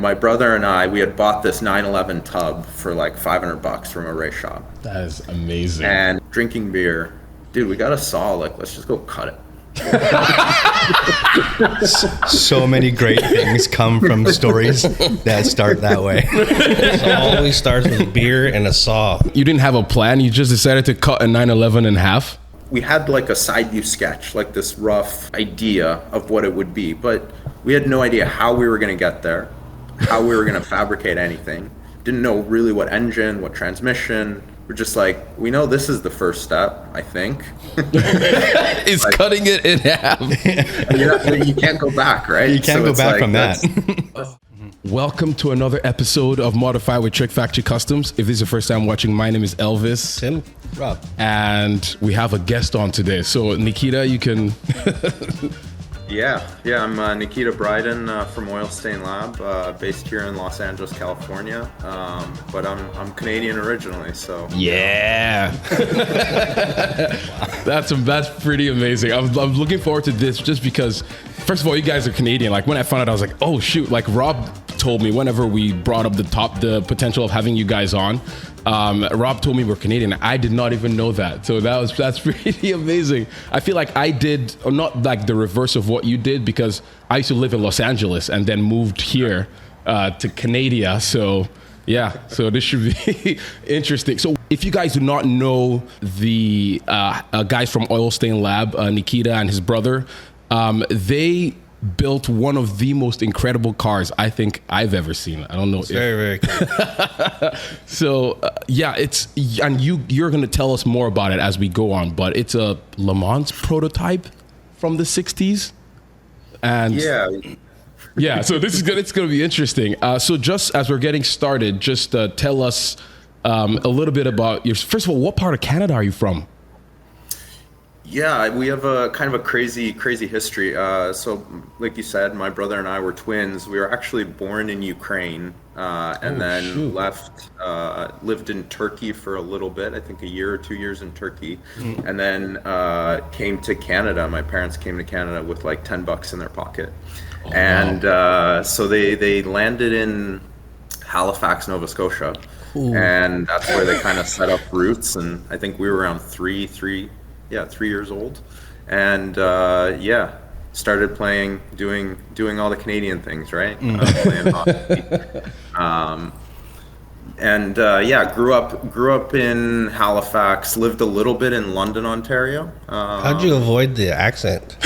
my brother and I, we had bought this 911 tub for like $500 from a race shop. That is amazing. And drinking beer. Dude, we got a saw, like, let's just go cut it. So many great things come from stories that start that way. It always starts with beer and a saw. You didn't have a plan? You just decided to cut a 911 in half? We had like a side view sketch, like this rough idea of what it would be, but we had no idea how we were going to get there, how we were going to fabricate anything. Didn't know really what engine, what transmission. We're just like, we know this is the first step, I think. It's like, cutting it in half. You can't go back, right? You can't go back from that. Welcome to another episode of Modify with Trick Factory Customs. If this is your first time watching, my name is Elvis. Tim. Rob. And we have a guest on today. So Nikita, you can... Yeah, I'm Nikita Bridan from Oilstainlab, based here in Los Angeles, California. But I'm Canadian originally, so yeah. That's pretty amazing. I'm looking forward to this just because, first of all, you guys are Canadian. Like when I found out, I was like, oh shoot! Like Rob told me whenever we brought up the potential of having you guys on. Rob told me we're Canadian. I did not even know that. So that's pretty amazing. I feel like I did, or not like the reverse of what you did, because I used to live in Los Angeles and then moved here to Canada. So yeah, so this should be interesting. So if you guys do not know the guys from Oilstainlab, Nikita and his brother, they built one of the most incredible cars I think I've ever seen. I don't know. It's very cool. So and you're going to tell us more about it as we go on, but it's a Le Mans prototype from the 60s. And yeah, so it's going to be interesting. So just as we're getting started, just tell us a little bit about first of all, what part of Canada are you from? Yeah, we have a kind of a crazy history. So like you said, my brother and I were twins. We were actually born in Ukraine and then lived in Turkey for a little bit, I think a year or 2 years in Turkey. And then came to Canada. My parents came to Canada with like $10 in their pocket. Oh, and so they landed in Halifax, Nova Scotia. Ooh. And that's where they kind of set up roots. And I think we were around 3 years old, and started playing, doing all the Canadian things, right? Playing hockey. Grew up in Halifax, lived a little bit in London, Ontario. How'd you avoid the accent?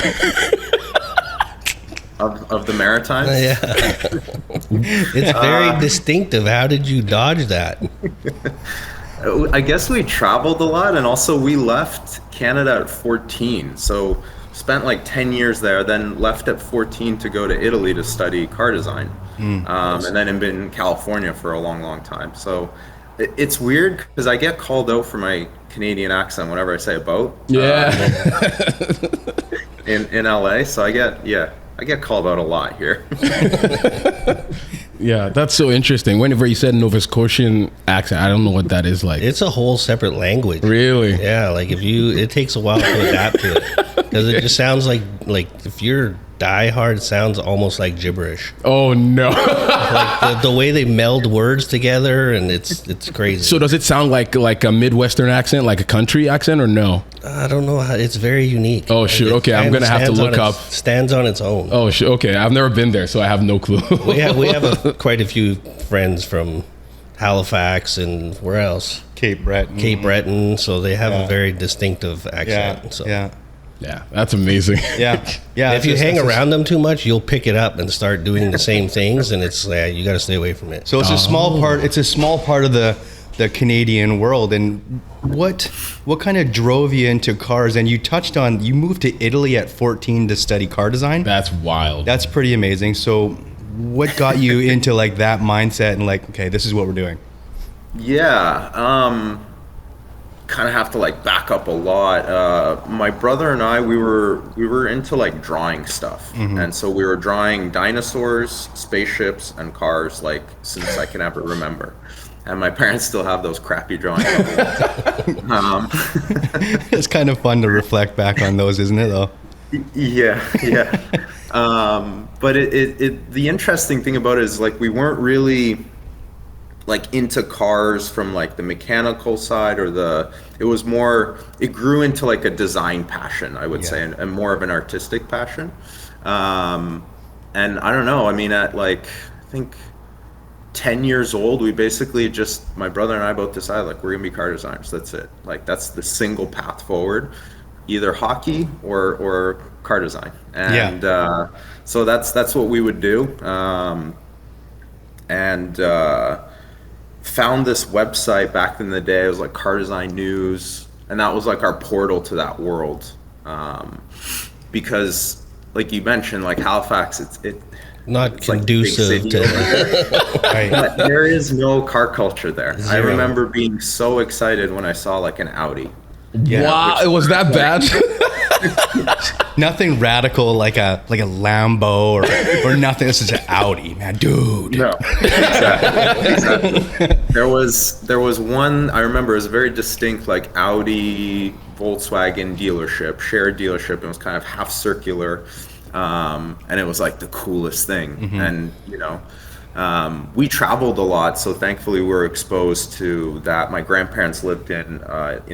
Of the Maritimes? Yeah. It's very distinctive. How did you dodge that? I guess we traveled a lot, and also we left Canada at 14. So spent like 10 years there, then left at 14 to go to Italy to study car design. And then been in California for a long time. So it's weird because I get called out for my Canadian accent whenever I say a boat. Yeah. In LA. So I get called out a lot here. Yeah, that's so interesting. Whenever you said Nova Scotian accent, I don't know what that is like. It's a whole separate language. Really? Yeah, like it takes a while to adapt to it. Because it just sounds like if you're diehard, it sounds almost like gibberish. Oh no. Like the way they meld words together, and it's crazy. So does it sound like a Midwestern accent, like a country accent, or no? I don't know. It's very unique. Oh shoot. Okay, I'm gonna have to look up. Stands on its own. Oh shoot. Okay, I've never been there, so I have no clue. we have quite a few friends from Halifax and where else? Cape Breton. So they have a very distinctive accent. Yeah, that's amazing. Yeah. If you hang around them too much, you'll pick it up and start doing the same things, and it's you got to stay away from it. So it's a small part. It's a small part of the Canadian world. And what kind of drove you into cars? And you touched on you moved to Italy at 14 to study car design. That's wild. That's pretty amazing. So what got you into like that mindset and like, okay, this is what we're doing? Yeah. Kind of have to like back up a lot. My brother and I, we were into like drawing stuff, and so we were drawing dinosaurs, spaceships, and cars like since I can ever remember. And my parents still have those crappy drawings. It's kind of fun to reflect back on those, isn't it? Though. Yeah. But the interesting thing about it is like we weren't really like into cars from like the mechanical side it was more, it grew into like a design passion, I would say, and more of an artistic passion. And I don't know, I mean, at like, I think 10 years old, we basically just, my brother and I both decided like we're gonna be car designers. That's it. Like that's the single path forward, either hockey or car design. And so that's what we would do. And found this website back in the day. It was like Car Design News, and that was like our portal to that world. Because like you mentioned, like Halifax, it's not conducive like to Right. but there is no car culture there. I Zero. remember being so excited when I saw like an Audi. Wow, it was that bad? Nothing radical like a Lambo or nothing. This is an Audi, man, dude. No, exactly. There was one, I remember, it was a very distinct like Audi Volkswagen dealership, shared dealership. It was kind of half circular, and it was like the coolest thing. And we traveled a lot, so thankfully we were exposed to that. My grandparents lived in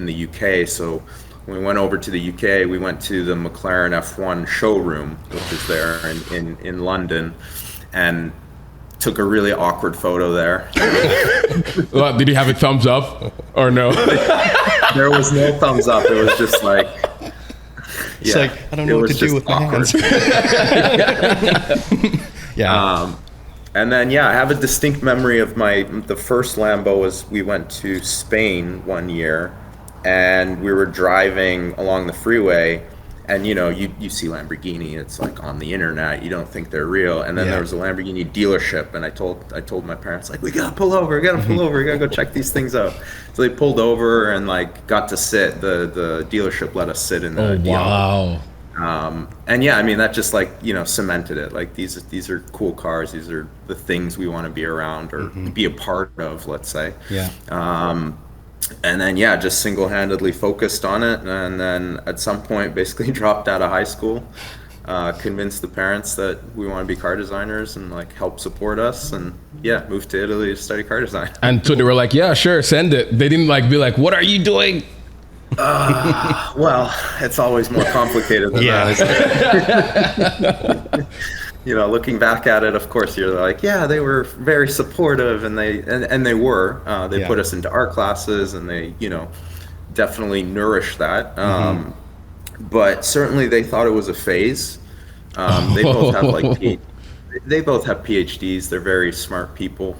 the UK, so when we went over to the UK, we went to the McLaren F1 showroom, which is there in London, and took a really awkward photo there. Well, did he have a thumbs up or no? There was no thumbs up. It was just like, It's like, I don't know what to do with my hands. And then, I have a distinct memory of the first Lambo was we went to Spain one year, and we were driving along the freeway, and you see Lamborghini, it's like on the internet, you don't think they're real. And then there was a Lamborghini dealership, and I told my parents, like, we gotta pull over, we gotta go check these things out. So they pulled over and like got to sit. The dealership let us sit in the Wow. and I mean that just like cemented it. Like these are cool cars. These are the things we want to be around or be a part of. Let's say. And then just single-handedly focused on it, and then at some point basically dropped out of high school. Convinced the parents that we want to be car designers and like help support us, and moved to Italy to study car design. And so they were like, yeah, sure, send it. They didn't like be like, what are you doing? Well, it's always more complicated than that, isn't it? Looking back at it, of course, you're like, they were very supportive, and they were. They put us into art classes, and they, definitely nourished that. But certainly, they thought it was a phase. They both have they both have PhDs. They're very smart people,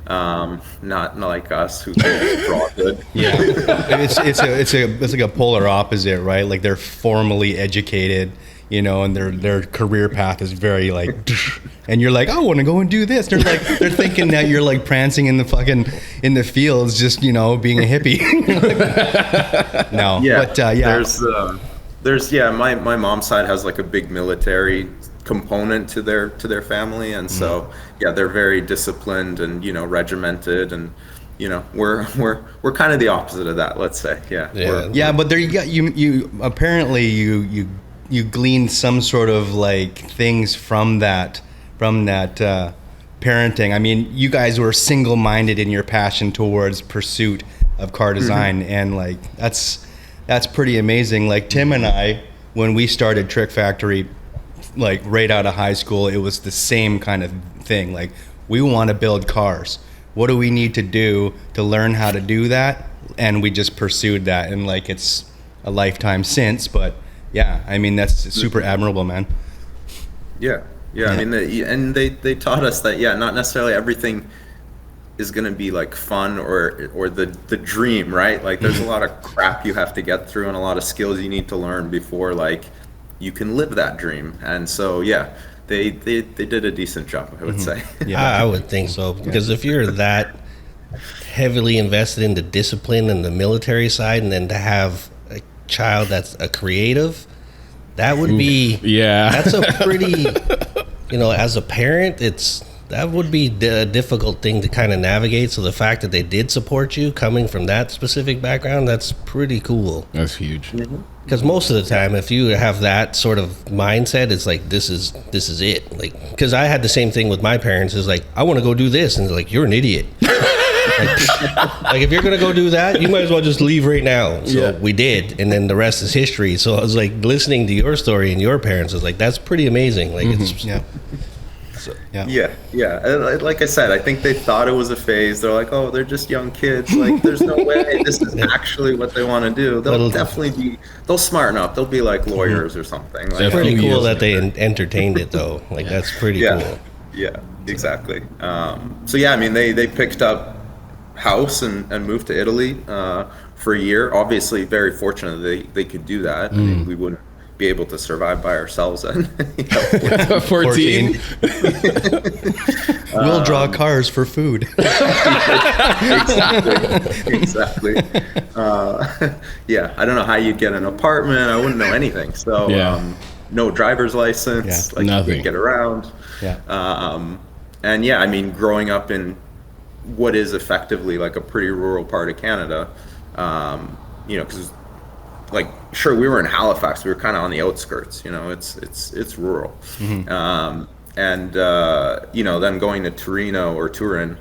not like us who can draw good. It's like a polar opposite, right? Like they're formally educated, and their career path is very like, and you're like, I want to go and do this. They're thinking that you're like prancing in the fields, just being a hippie. No, there's my mom's side has like a big military component to their family, and so they're very disciplined and regimented, and we're kind of the opposite of that, let's say. But there you apparently you gleaned some sort of like things from that parenting. I mean, you guys were single-minded in your passion towards pursuit of car design, and like that's pretty amazing. Like Tim and I, when we started Trick Factory, like right out of high school, it was the same kind of thing. Like, we want to build cars. What do we need to do to learn how to do that? And we just pursued that, and like it's a lifetime since. But I mean that's super admirable, man. I mean, they taught us that not necessarily everything is going to be like fun or the dream, right? Like there's a lot of crap you have to get through and a lot of skills you need to learn before like you can live that dream. And so they did a decent job, I would say. I would think so, because if you're that heavily invested in the discipline and the military side, and then to have a child that's a creative, that would be that's a pretty as a parent, that would be a difficult thing to kind of navigate. So the fact that they did support you coming from that specific background, that's pretty cool. That's huge. Because most of the time, if you have that sort of mindset, it's like this is it. Like, because I had the same thing with my parents. Is like, I want to go do this, and they're like, you're an idiot. like if you're gonna go do that, you might as well just leave right now. So we did, and then the rest is history. So I was like listening to your story and your parents. I was like, that's pretty amazing. Like it's And like I said, I think they thought it was a phase. They're like, oh, they're just young kids. Like, there's no way this is actually what they want to do. They'll smarten up. They'll be like lawyers or something. Like, it's pretty cool that they entertained it though. Like that's pretty cool. Yeah, exactly. So yeah, I mean, they picked up house and moved to Italy for a year. Obviously, very fortunate they could do that. I mean, we wouldn't be able to survive by ourselves at 14. We'll draw cars for food. Exactly. Yeah, I don't know how you'd get an apartment. I wouldn't know anything. So no driver's license. Like nothing. You could get around. And yeah, I mean, growing up in what is effectively like a pretty rural part of Canada, you know, because like, sure, we were in Halifax. We were kind of on the outskirts. You know, it's rural. And you know, then going to Torino or Turin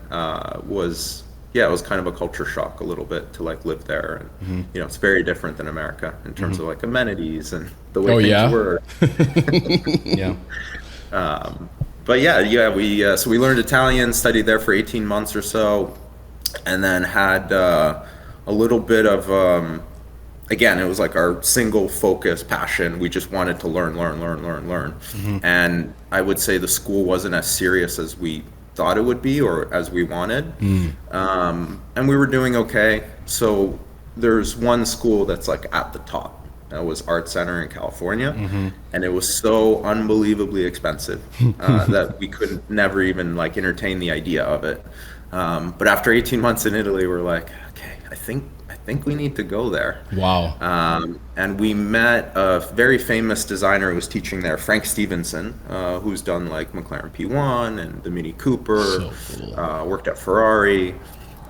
was it was kind of a culture shock a little bit to like live there. And you know, it's very different than America in terms of like amenities and the way things were. But we so we learned Italian, studied there for 18 months or so, and then had a little bit of again, it was like our single focus passion. We just wanted to learn. And I would say the school wasn't as serious as we thought it would be or as we wanted. And we were doing okay. So there's one school that's like at the top. That was Art Center in California. And it was so unbelievably expensive that we could never even like entertain the idea of it. But after 18 months in Italy, we're like, okay, I think we need to go there. Wow. And we met a very famous designer who was teaching there, Frank Stevenson, who's done like McLaren P1 and the Mini Cooper, So cool. worked at Ferrari.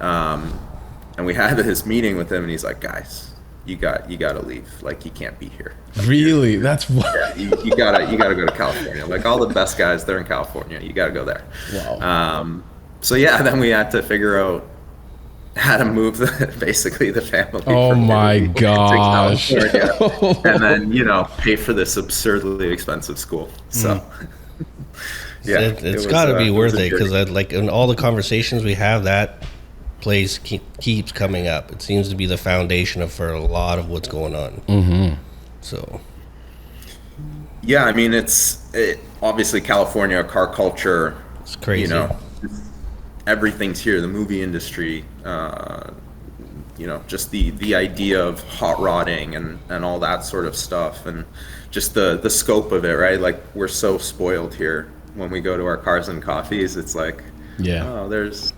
And we had this meeting with him and he's like, guys, you got to leave. Like, you can't be here. Really? That's what? Yeah, you gotta go to California. Like, all the best guys, they're in California. You gotta go there. Wow. So yeah, then we had to figure out how to move basically the family. Oh my Italy gosh. to California, and then, you know, pay for this absurdly expensive school. So yeah, it's got to be worth it, because like in all the conversations we have, that place keeps coming up. It seems to be the foundation for a lot of what's going on. So yeah, I mean, obviously California, car culture, it's crazy. You know, everything's here. The movie industry, you know, just the idea of hot rodding and all that sort of stuff, and just the scope of it, right? Like, we're so spoiled here. When we go to our cars and coffees, it's like, oh, there's,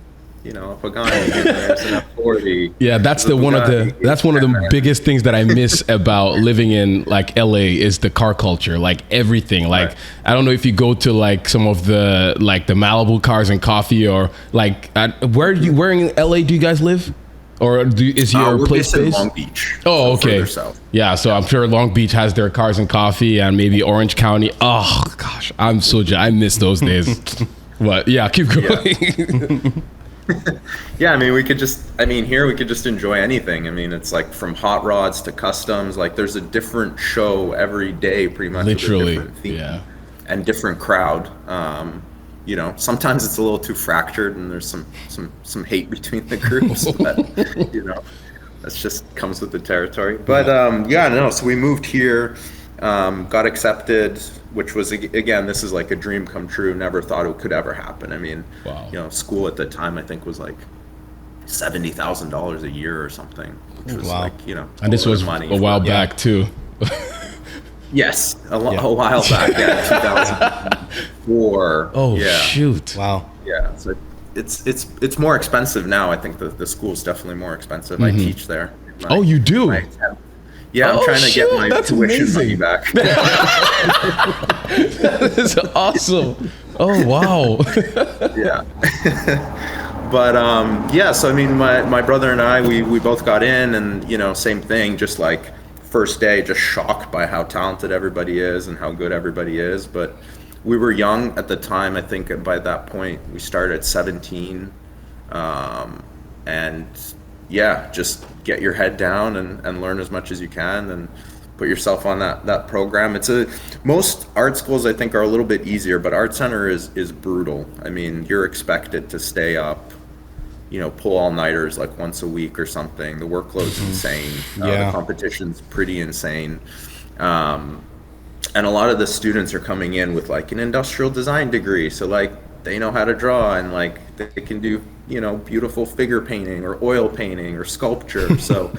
you know, a Pagani, there's an F40. Yeah, that's one of the biggest things that I miss about living in like LA is the car culture, like everything. Like, I don't know if you go to like some of the like the Malibu cars and coffee, or like where in LA do you guys live? Or is your place based in based? Long Beach. Oh, okay. Further south. Yeah, so I'm sure Long Beach has their cars and coffee, and maybe Orange County. Oh gosh, I miss those days. But yeah, keep going. Yeah, I mean, here we could just enjoy anything. I mean, it's like from hot rods to customs. Like, there's a different show every day, pretty much. Literally, with a different theme and different crowd. You know, sometimes it's a little too fractured, and there's some hate between the groups. But you know, that's just comes with the territory. But so we moved here, got accepted, which was, again, this is like a dream come true. Never thought it could ever happen. I mean, you know, school at the time I think was like $70,000 a year or something, which was like, you know, and this was money a while back too. Yes, a while back, 2004. Oh shoot! Wow. Yeah, so it's more expensive now. I think the school's definitely more expensive. I teach there. You do? Yeah, I'm trying to get my tuition money back. That is awesome. Oh wow. Yeah. But so I mean, my brother and I, we both got in, and you know, same thing, just like first day just shocked by how talented everybody is and how good everybody is. But we were young at the time. I think by that point we started at 17. And yeah, just get your head down and learn as much as you can and put yourself on that program. Most art schools I think are a little bit easier, but Art Center is brutal. I mean, you're expected to stay up, pull all-nighters like once a week or something. The workload's insane. The competition's pretty insane. And a lot of the students are coming in with like an industrial design degree. So like they know how to draw and like they can do, beautiful figure painting or oil painting or sculpture. So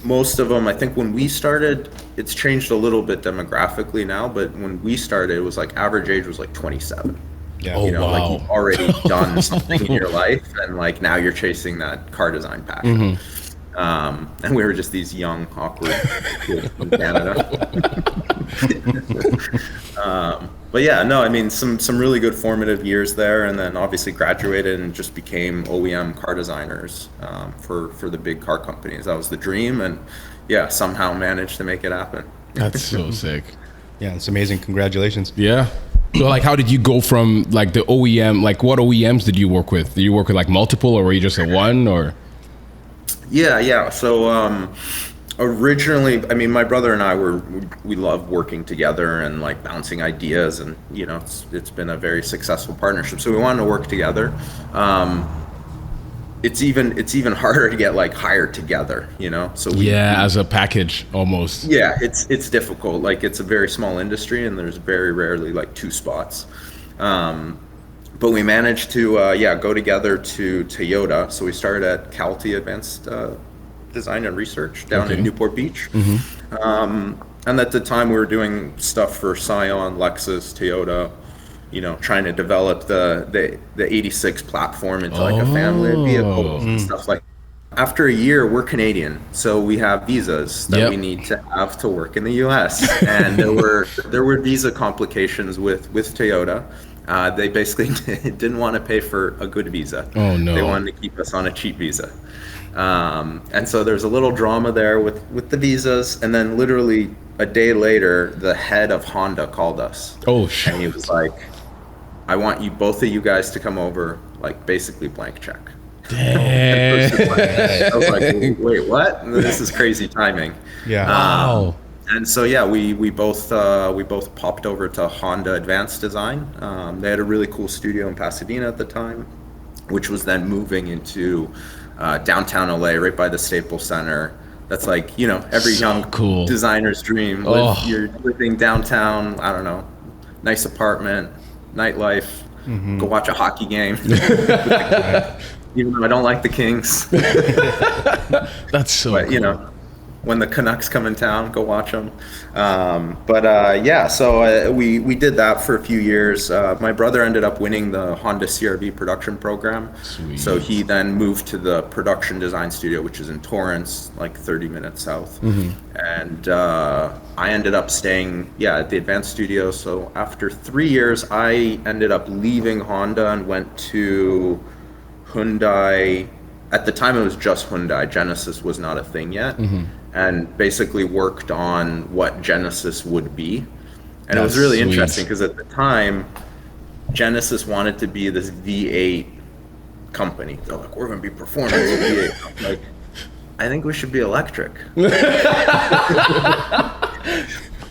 most of them, I think when we started, it's changed a little bit demographically now, but when we started, it was like average age was like 27. Yeah. Like you've already done something in your life and like now you're chasing that car design passion. And we were just these young, awkward kids from Canada. But yeah, no, I mean, some really good formative years there, and then obviously graduated and just became OEM car designers for the big car companies. That was the dream, and yeah, somehow managed to make it happen. That's so sick. Yeah, it's amazing. Congratulations. Yeah. So like, how did you go from like the OEM, like what OEMs did you work with? Did you work with like multiple, or were you just a one, or? Yeah. So originally, I mean, my brother and I we love working together and like bouncing ideas, and it's been a very successful partnership. So we wanted to work together. It's even harder to get like hired together, So as a package almost. Yeah, it's difficult. Like it's a very small industry, and there's very rarely like two spots. But we managed to go together to Toyota. So we started at Calty Advanced Design and Research down in Newport Beach. And at the time we were doing stuff for Scion, Lexus, Toyota, trying to develop the 86 platform into like a family of vehicles and stuff like that. After a year, we're Canadian, so we have visas that we need to have to work in the US. And there were visa complications with Toyota. They basically didn't want to pay for a good visa. Oh no. They wanted to keep us on a cheap visa. And so there's a little drama there with the visas, and then literally a day later, the head of Honda called us. Oh shit. And he was like, I want both of you guys to come over, like basically blank check. Dang. I was like, wait, what? This is crazy timing. Yeah. Wow. And so we both popped over to Honda Advanced Design. They had a really cool studio in Pasadena at the time, which was then moving into downtown LA, right by the Staples Center. That's like, every young cool designer's dream. You're living downtown, I don't know, nice apartment, nightlife, go watch a hockey game. Even though I don't like the Kings. That's so cool. When the Canucks come in town, go watch them. So we did that for a few years. My brother ended up winning the Honda CR-V production program. Sweet. So he then moved to the production design studio, which is in Torrance, like 30 minutes south. And I ended up staying, at the advanced studio. So after 3 years, I ended up leaving Honda and went to Hyundai. At the time, it was just Hyundai. Genesis was not a thing yet. And basically worked on what Genesis would be. And it was really interesting because at the time, Genesis wanted to be this V8 company. They're like, we're going to be performance V8. I'm like, I think we should be electric.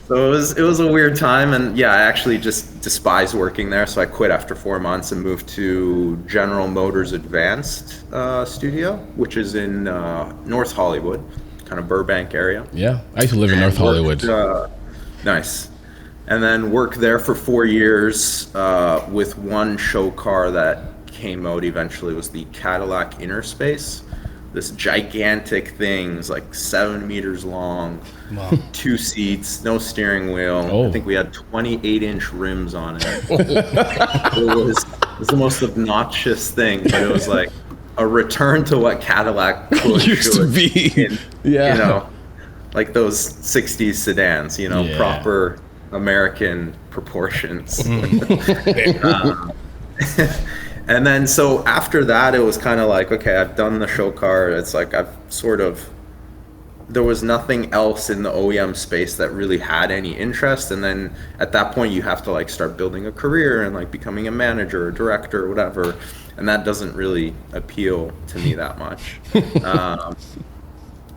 So it was a weird time, and I actually just despised working there. So I quit after 4 months and moved to General Motors Advanced Studio, which is in North Hollywood, kind of Burbank area. Yeah, I used to live in North Hollywood. Nice. And then worked there for 4 years with one show car that came out eventually. It was the Cadillac Interspace. This gigantic thing, is like 7 meters long, 2 seats, no steering wheel. I think we had 28-inch rims on it. It was the most obnoxious thing, but it was like a return to what Cadillac used to be. Like those 60s sedans, proper American proportions. And then so after that, it was kind of like, okay, I've done the show car. It's like I've sort of there was nothing else in the OEM space that really had any interest. And then at that point you have to like start building a career and like becoming a manager or director or whatever, and that doesn't really appeal to me that much.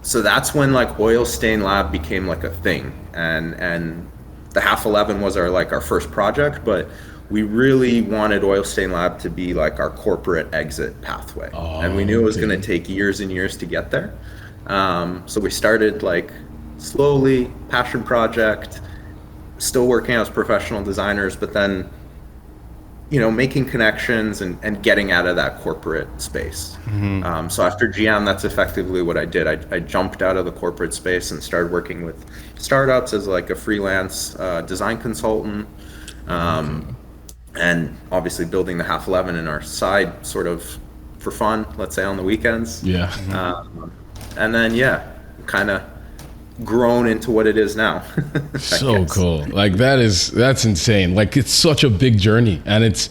So that's when like Oilstainlab became like a thing, and the 11 was our first project, but we really wanted Oilstainlab to be like our corporate exit pathway. And we knew it was going to take years and years to get there. So we started like slowly, passion project, still working as professional designers, but then, you know, making connections and getting out of that corporate space. So after GM, that's effectively what I did. I jumped out of the corporate space and started working with startups as like a freelance design consultant. And obviously building the 11 in our side sort of for fun, let's say on the weekends. Yeah. And then, kind of grown into what it is now. So cool. Like that's insane. Like it's such a big journey, and it's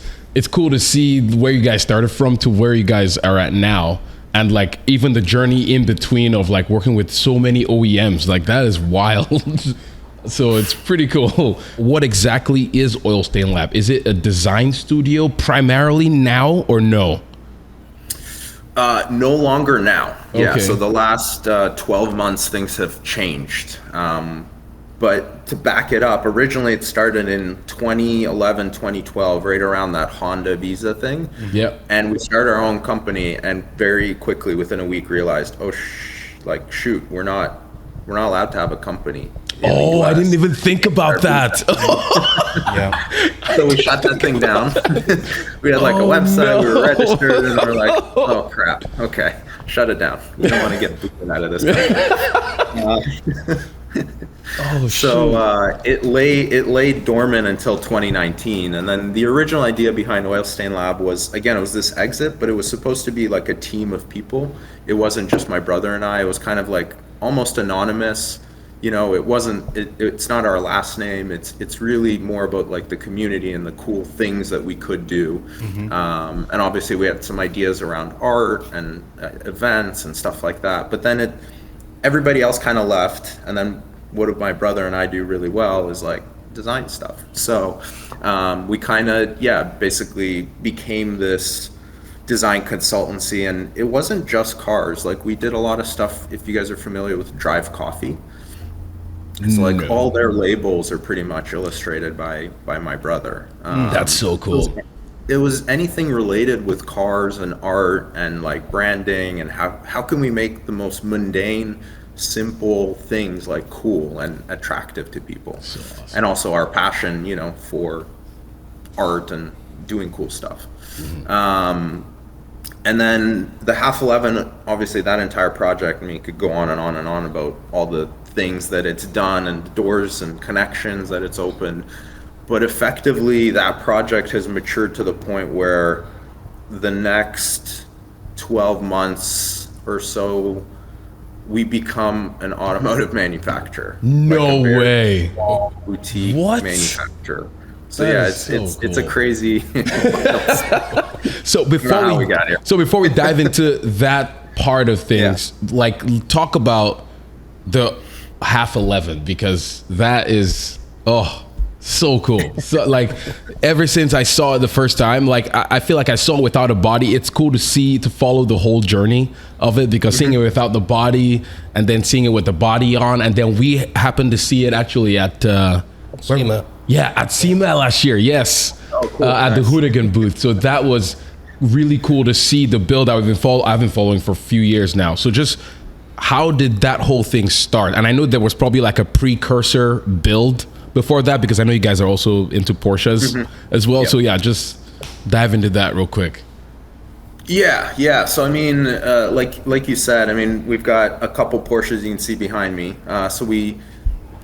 cool to see where you guys started from to where you guys are at now. And like even the journey in between of like working with so many OEMs, like that is wild. So it's pretty cool. What exactly is Oilstainlab? Is it a design studio primarily now or no? No longer now. Yeah, Okay. so the last 12 months things have changed. But to back it up, originally it started in 2011, 2012, right around that Honda Visa thing. Yep. And we started our own company, and very quickly within a week realized, shoot, we're not allowed to have a company. Oh, I didn't even think about that. Yeah. So we shut that thing down. We had like a website, we were registered, and we're like, oh crap, okay, shut it down. We don't want to get booted out of this thing. So it lay dormant until 2019, and then the original idea behind Oilstainlab was, again, it was this exit, but it was supposed to be like a team of people. It wasn't just my brother and I. It was kind of like almost anonymous. You know, it's not our last name. It's really more about like the community and the cool things that we could do. And obviously we had some ideas around art and events and stuff like that. But then everybody else kind of left. And then what my brother and I do really well is like design stuff. So we kind of, basically became this design consultancy. And it wasn't just cars. Like we did a lot of stuff, if you guys are familiar with Drive Coffee. So like all their labels are pretty much illustrated by my brother. That's so cool. It was anything related with cars and art and like branding, and how can we make the most mundane, simple things like cool and attractive to people. So awesome. And also our passion, you know, for art and doing cool stuff. And then the 11, obviously that entire project, I mean, it could go on and on and on about all the things that it's done and doors and connections that it's opened. But effectively that project has matured to the point where the next 12 months or so we become an automotive manufacturer. No like a very way. small boutique manufacturer. So That it's a crazy So before we dive into that part of things, like talk about the 11, because that is so cool. So like ever since I saw it the first time, like I feel like I saw it without a body. It's cool to follow the whole journey of it, because seeing it without the body and then seeing it with the body on, and then we happened to see it actually at SEMA. Yeah, at SEMA last year, yes. Oh, cool. At the Hooligan booth. So that was really cool to see the build I've been following for a few years now. So just how did that whole thing start? And I know there was probably like a precursor build before that, because I know you guys are also into Porsches as well. Yep. So yeah, just dive into that real quick. Yeah. So I mean, like you said, I mean, we've got a couple Porsches you can see behind me. So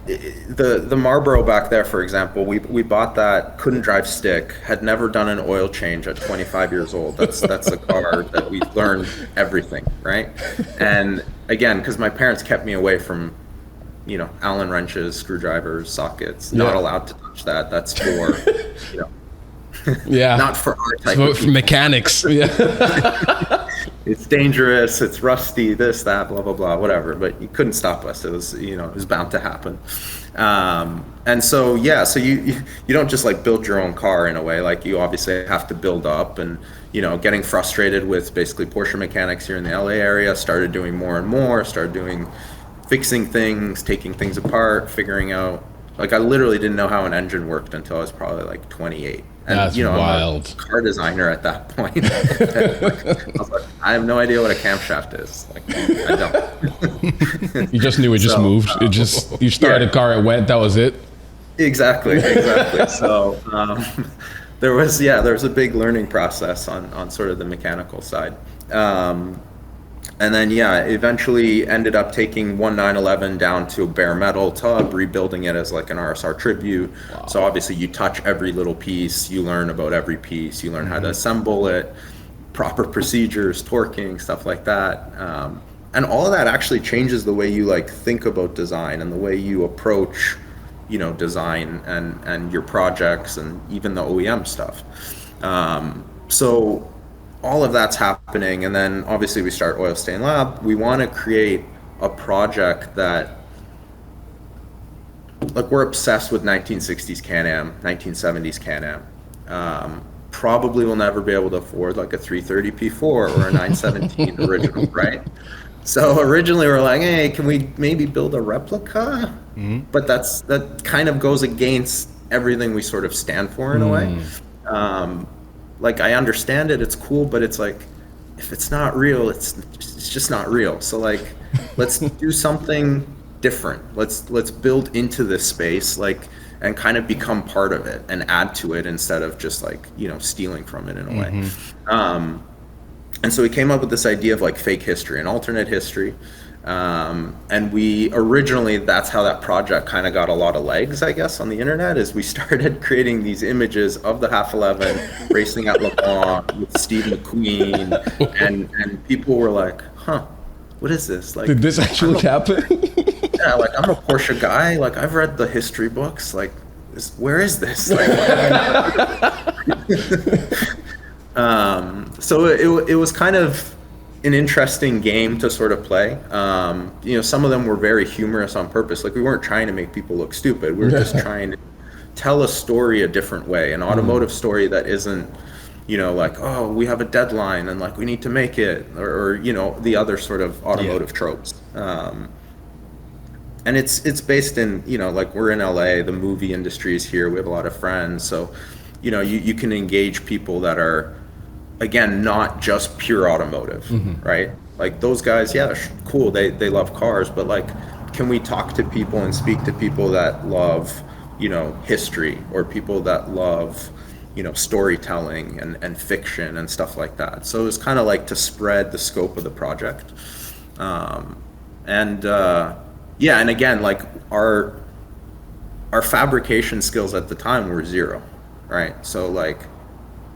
the Marlboro back there, for example, we bought that, couldn't drive stick, had never done an oil change at 25 years old. That's a car that we learned everything, right? And again, because my parents kept me away from, you know, Allen wrenches, screwdrivers, sockets, not allowed to touch that. That's for, you know, not for our type of people. Mechanics. Yeah. it's dangerous, it's rusty, this, that, blah, blah, blah, whatever. But you couldn't stop us. It was, it was bound to happen. And so, yeah, so you don't just like build your own car in a way. Like you obviously have to build up, and, getting frustrated with basically Porsche mechanics here in the LA area, started doing more and more, fixing things, taking things apart, figuring out, like I literally didn't know how an engine worked until I was probably like 28. And, That's wild. I'm a car designer at that point. I was like, I have no idea what a camshaft is. Like, I don't. You just knew it just moved. You started a car, it went, that was it. Exactly. So there was a big learning process on sort of the mechanical side. And then, eventually ended up taking one 911 down to a bare metal tub, rebuilding it as like an RSR tribute. Wow. So obviously you touch every little piece, you learn about every piece, you learn how to assemble it, proper procedures, torquing, stuff like that. And all of that actually changes the way you like think about design and the way you approach, design and your projects and even the OEM stuff. So all of that's happening, and then obviously we start Oilstainlab. We want to create a project that, like, we're obsessed with 1960s Can-Am, 1970s Can-Am. Probably will never be able to afford like a 330 P4 or a 917 original, right? So originally we're like, hey, can we maybe build a replica? But that kind of goes against everything we sort of stand for in a way. Like, I understand it, it's cool, but it's like, if it's not real, it's just not real. So like, let's do something different. Let's build into this space, like, and kind of become part of it and add to it instead of just like, stealing from it in a way. And so we came up with this idea of like fake history, an alternate history. And we originally, that's how that project kind of got a lot of legs, I guess, on the internet, is we started creating these images of the half 11 racing at Le Mans with Steve McQueen, and people were like, huh, what is this? Like, did this actually happen? Yeah, like, I'm a Porsche guy, like, I've read the history books, like, where is this? Like, so it was kind of an interesting game to sort of play. Some of them were very humorous on purpose. Like, we weren't trying to make people look stupid. We were just trying to tell a story a different way, an automotive story that isn't, like, oh, we have a deadline and like we need to make it, or the other sort of automotive tropes. And it's based in, like, we're in LA, the movie industry is here, we have a lot of friends, so you can engage people that are, again, not just pure automotive, right? Like, those guys, cool, they love cars, but like, can we talk to people and speak to people that love, history, or people that love, storytelling and fiction and stuff like that. So it's kind of like to spread the scope of the project. And again, like, our fabrication skills at the time were zero, right? So like,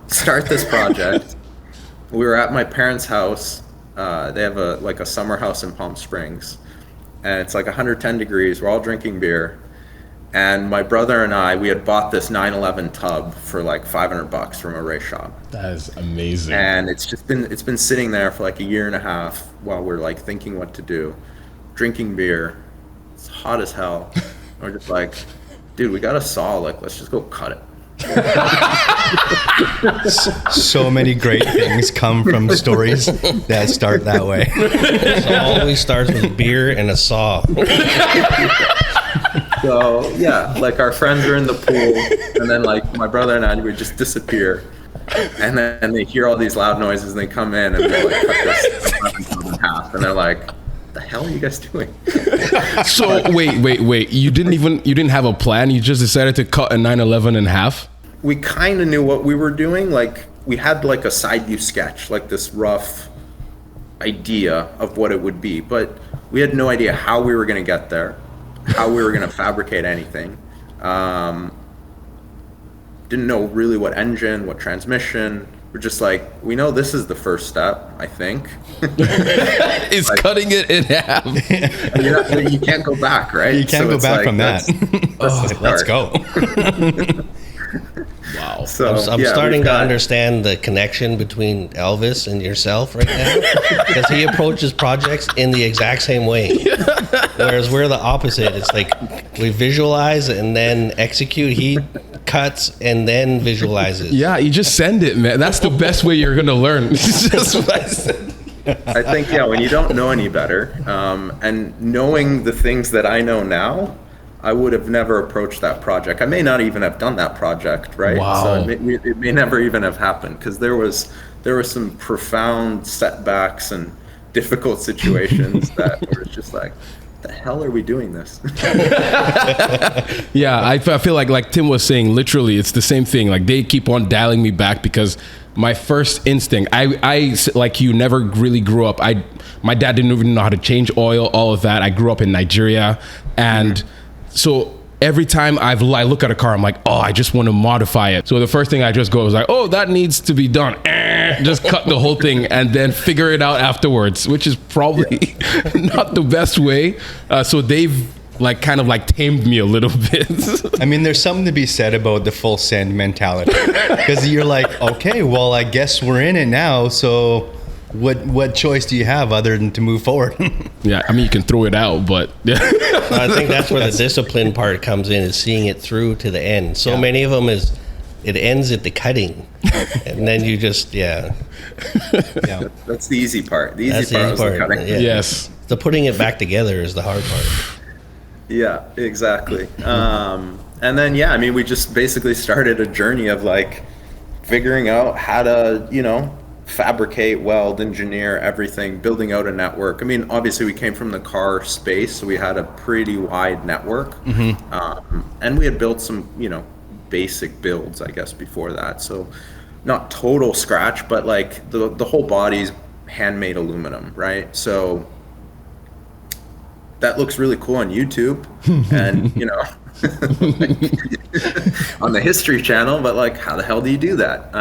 start this project. We were at my parents' house. They have a summer house in Palm Springs, and it's like 110 degrees. We're all drinking beer, and my brother and I, we had bought this 911 tub for like $500 from a race shop. That is amazing. And it's been sitting there for like a year and a half while we're like thinking what to do, drinking beer. It's hot as hell. We're just like, dude, we got a saw. Like, let's just go cut it. So many great things come from stories that start that way. It always starts with beer and a saw. So yeah, like, our friends are in the pool, and then like my brother and I would just disappear, and then they hear all these loud noises, and they come in and they like cut this in half, and they're like, the hell are you guys doing? So wait, you didn't have a plan, you just decided to cut a 911 in half? We kind of knew what we were doing. Like, we had like a side view sketch, like this rough idea of what it would be, but we had no idea how we were going to get there, how we were going to fabricate anything. Didn't know really what engine, what transmission. We're just like, we know this is the first step, I think. It's like, cutting it in half. You can't go back, right? You can't go back from that. Let's go. Wow. So I'm yeah, starting we've to got- understand the connection between Elvis and yourself right now, because he approaches projects in the exact same way, whereas we're the opposite. It's like we visualize and then execute. He cuts and then visualizes. Yeah, you just send it, man. That's the best way you're gonna learn. It's just what I said. I think, yeah, when you don't know any better, and knowing the things that I know now, I would have never approached that project. I may not even have done that project, right? Wow. So it may never even have happened, because there were some profound setbacks and difficult situations that were just like, the hell are we doing this? Yeah, I feel like Tim was saying, literally, it's the same thing. Like, they keep on dialing me back because my first instinct, I like you, never really grew up. My dad didn't even know how to change oil, all of that. I grew up in Nigeria, and so every time I look at a car, I'm like, oh, I just want to modify it. So the first thing I just go is like, oh, that needs to be done. Just cut the whole thing and then figure it out afterwards, which is probably not the best way. So they've like kind of like tamed me a little bit. I mean, there's something to be said about the full send mentality, because you're like, okay, well, I guess we're in it now. So what choice do you have other than to move forward? Yeah, I mean, you can throw it out, but I think that's where the discipline part comes in, is seeing it through to the end. So many of them is it ends at the cutting, and then you just Yeah. That's the easy part. The That's easy the part easy was the part, cutting. yeah. yes. the putting it back together is the hard part. Yeah, exactly. And then, yeah, I mean, we just basically started a journey of like figuring out how to, fabricate, weld, engineer everything, building out a network. I mean, obviously we came from the car space, so we had a pretty wide network. And we had built some, basic builds, I guess, before that. So not total scratch, but like the whole body's handmade aluminum, right? So that looks really cool on YouTube and, on the History Channel, but like, how the hell do you do that?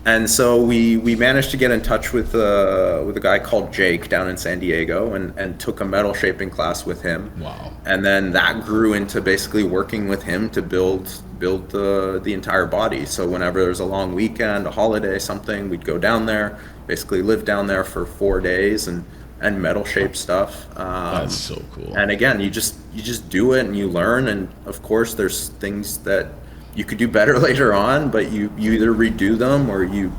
And so we managed to get in touch with a guy called Jake down in San Diego and took a metal shaping class with him. Wow. And then that grew into basically working with him to build the entire body. So whenever there was a long weekend, a holiday, something, we'd go down there, basically live down there for 4 days and metal shape stuff. That's so cool. And again, you just do it and you learn. And of course, there's things that you could do better later on, but you either redo them or you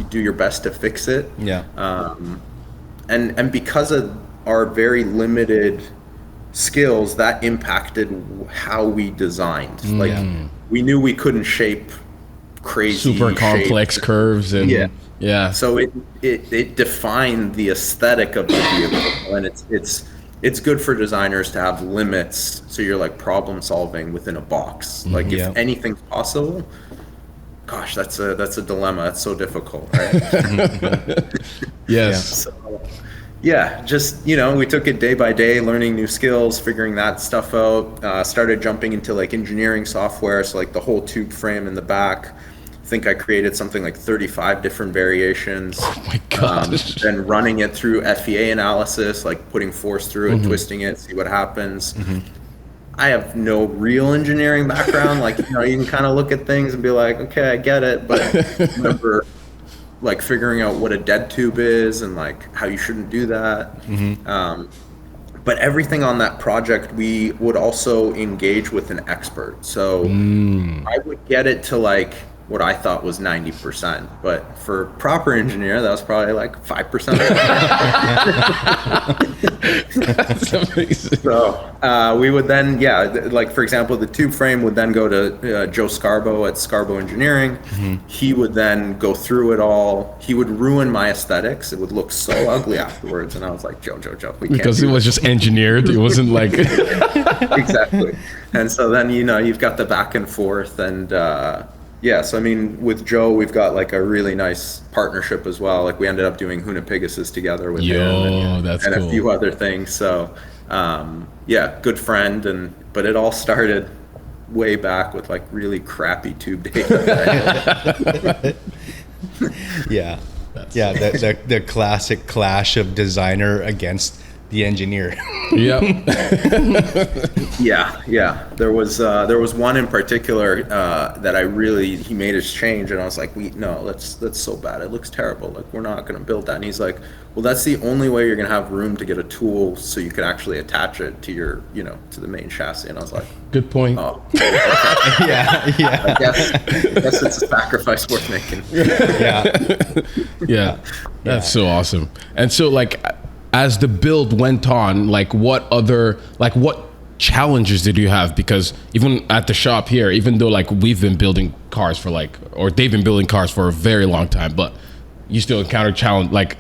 do your best to fix it. Yeah. And because of our very limited skills, that impacted how we designed. Like we knew we couldn't shape crazy, super complex curves and yeah. So it defined the aesthetic of the vehicle, and it's good for designers to have limits, so you're like problem solving within a box. Like if anything's possible, gosh, that's a dilemma. It's so difficult, right? Yes. So, just we took it day by day, learning new skills, figuring that stuff out. Started jumping into like engineering software, so like the whole tube frame in the back. I think I created something like 35 different variations. Oh my gosh. Then running it through FEA analysis, like putting force through it, twisting it, see what happens. I have no real engineering background. Like, you can kind of look at things and be like, okay, I get it. But I remember like figuring out what a dead tube is and like how you shouldn't do that. But everything on that project, we would also engage with an expert. So I would get it to like what I thought was 90%, but for proper engineer, that was probably like 5%. That's amazing. So we would then, like for example, the tube frame would then go to Joe Scarbo at Scarbo Engineering. He would then go through it all. He would ruin my aesthetics. It would look so ugly afterwards, and I was like, Joe, we can't. Because it was just engineered. It wasn't like exactly. And so then you've got the back and forth and. So I mean, with Joe, we've got like a really nice partnership as well. Like we ended up doing Pegasus together with him and cool. A few other things. So, good friend. But it all started way back with like really crappy tube data. The classic clash of designer against the engineer. Yeah. There was one in particular that he made his change, and I was like, that's so bad. It looks terrible. Like, we're not going to build that. And he's like, well, that's the only way you're going to have room to get a tool so you can actually attach it to your, to the main chassis. And I was like, good point. oh, okay. Yeah. I guess it's a sacrifice worth making. Yeah. That's so awesome. And so, like, as the build went on, like, what challenges did you have? Because even at the shop here, even though like we've been building cars for they've been building cars for a very long time, but you still encounter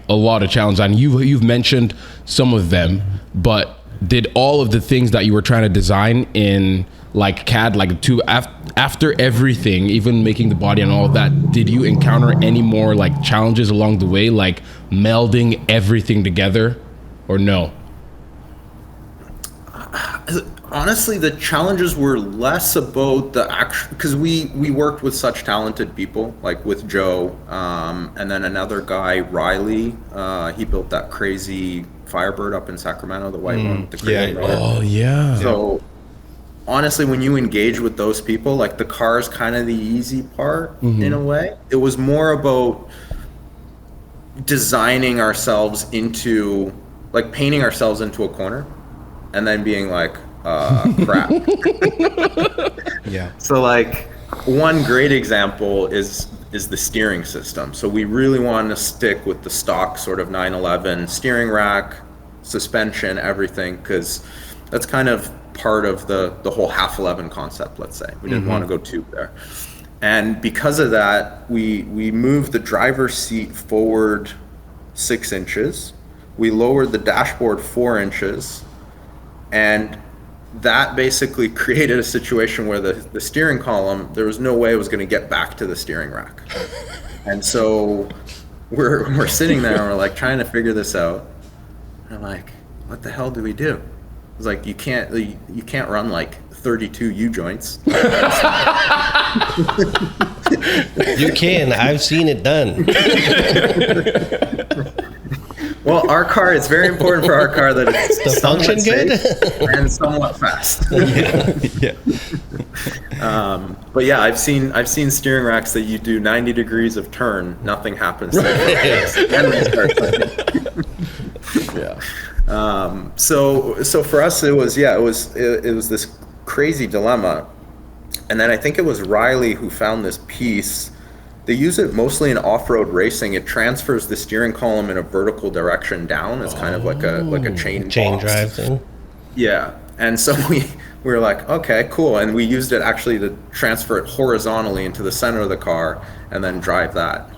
a lot of challenges, and you've mentioned some of them. But did all of the things that you were trying to design in like CAD, after everything, even making the body and all of that, did you encounter any more like challenges along the way, like melding everything together, or no? Honestly, the challenges were less about the actual, because we worked with such talented people, like with Joe, and then another guy, Riley. He built that crazy Firebird up in Sacramento, the white one. The crazy motor. Oh yeah. So honestly, when you engage with those people, like the car is kind of the easy part in a way. It was more about designing ourselves into, like, painting ourselves into a corner, and then being like, crap. Yeah. So like one great example is the steering system. So we really wanted to stick with the stock sort of 911 steering rack, suspension, everything, because that's kind of part of the whole half 11 concept, let's say. We didn't want to go tube there. And because of that, we moved the driver's seat forward 6 inches. We lowered the dashboard 4 inches. And that basically created a situation where the steering column, there was no way it was going to get back to the steering rack. And so we're sitting there and we're like trying to figure this out. And I'm like, what the hell do we do? It's like, you can't run like 32 U-joints. You can. I've seen it done. Well, our car, it's very important for our car that it's the function good and somewhat fast. But yeah, I've seen steering racks that you do 90 degrees of turn, nothing happens. And they start turning. So for us, it was this crazy dilemma. And then I think it was Riley who found this piece. They use it mostly in off-road racing. It transfers the steering column in a vertical direction down. It's kind of like a chain drive thing. Yeah. And so we were like, okay, cool. And we used it actually to transfer it horizontally into the center of the car and then drive that.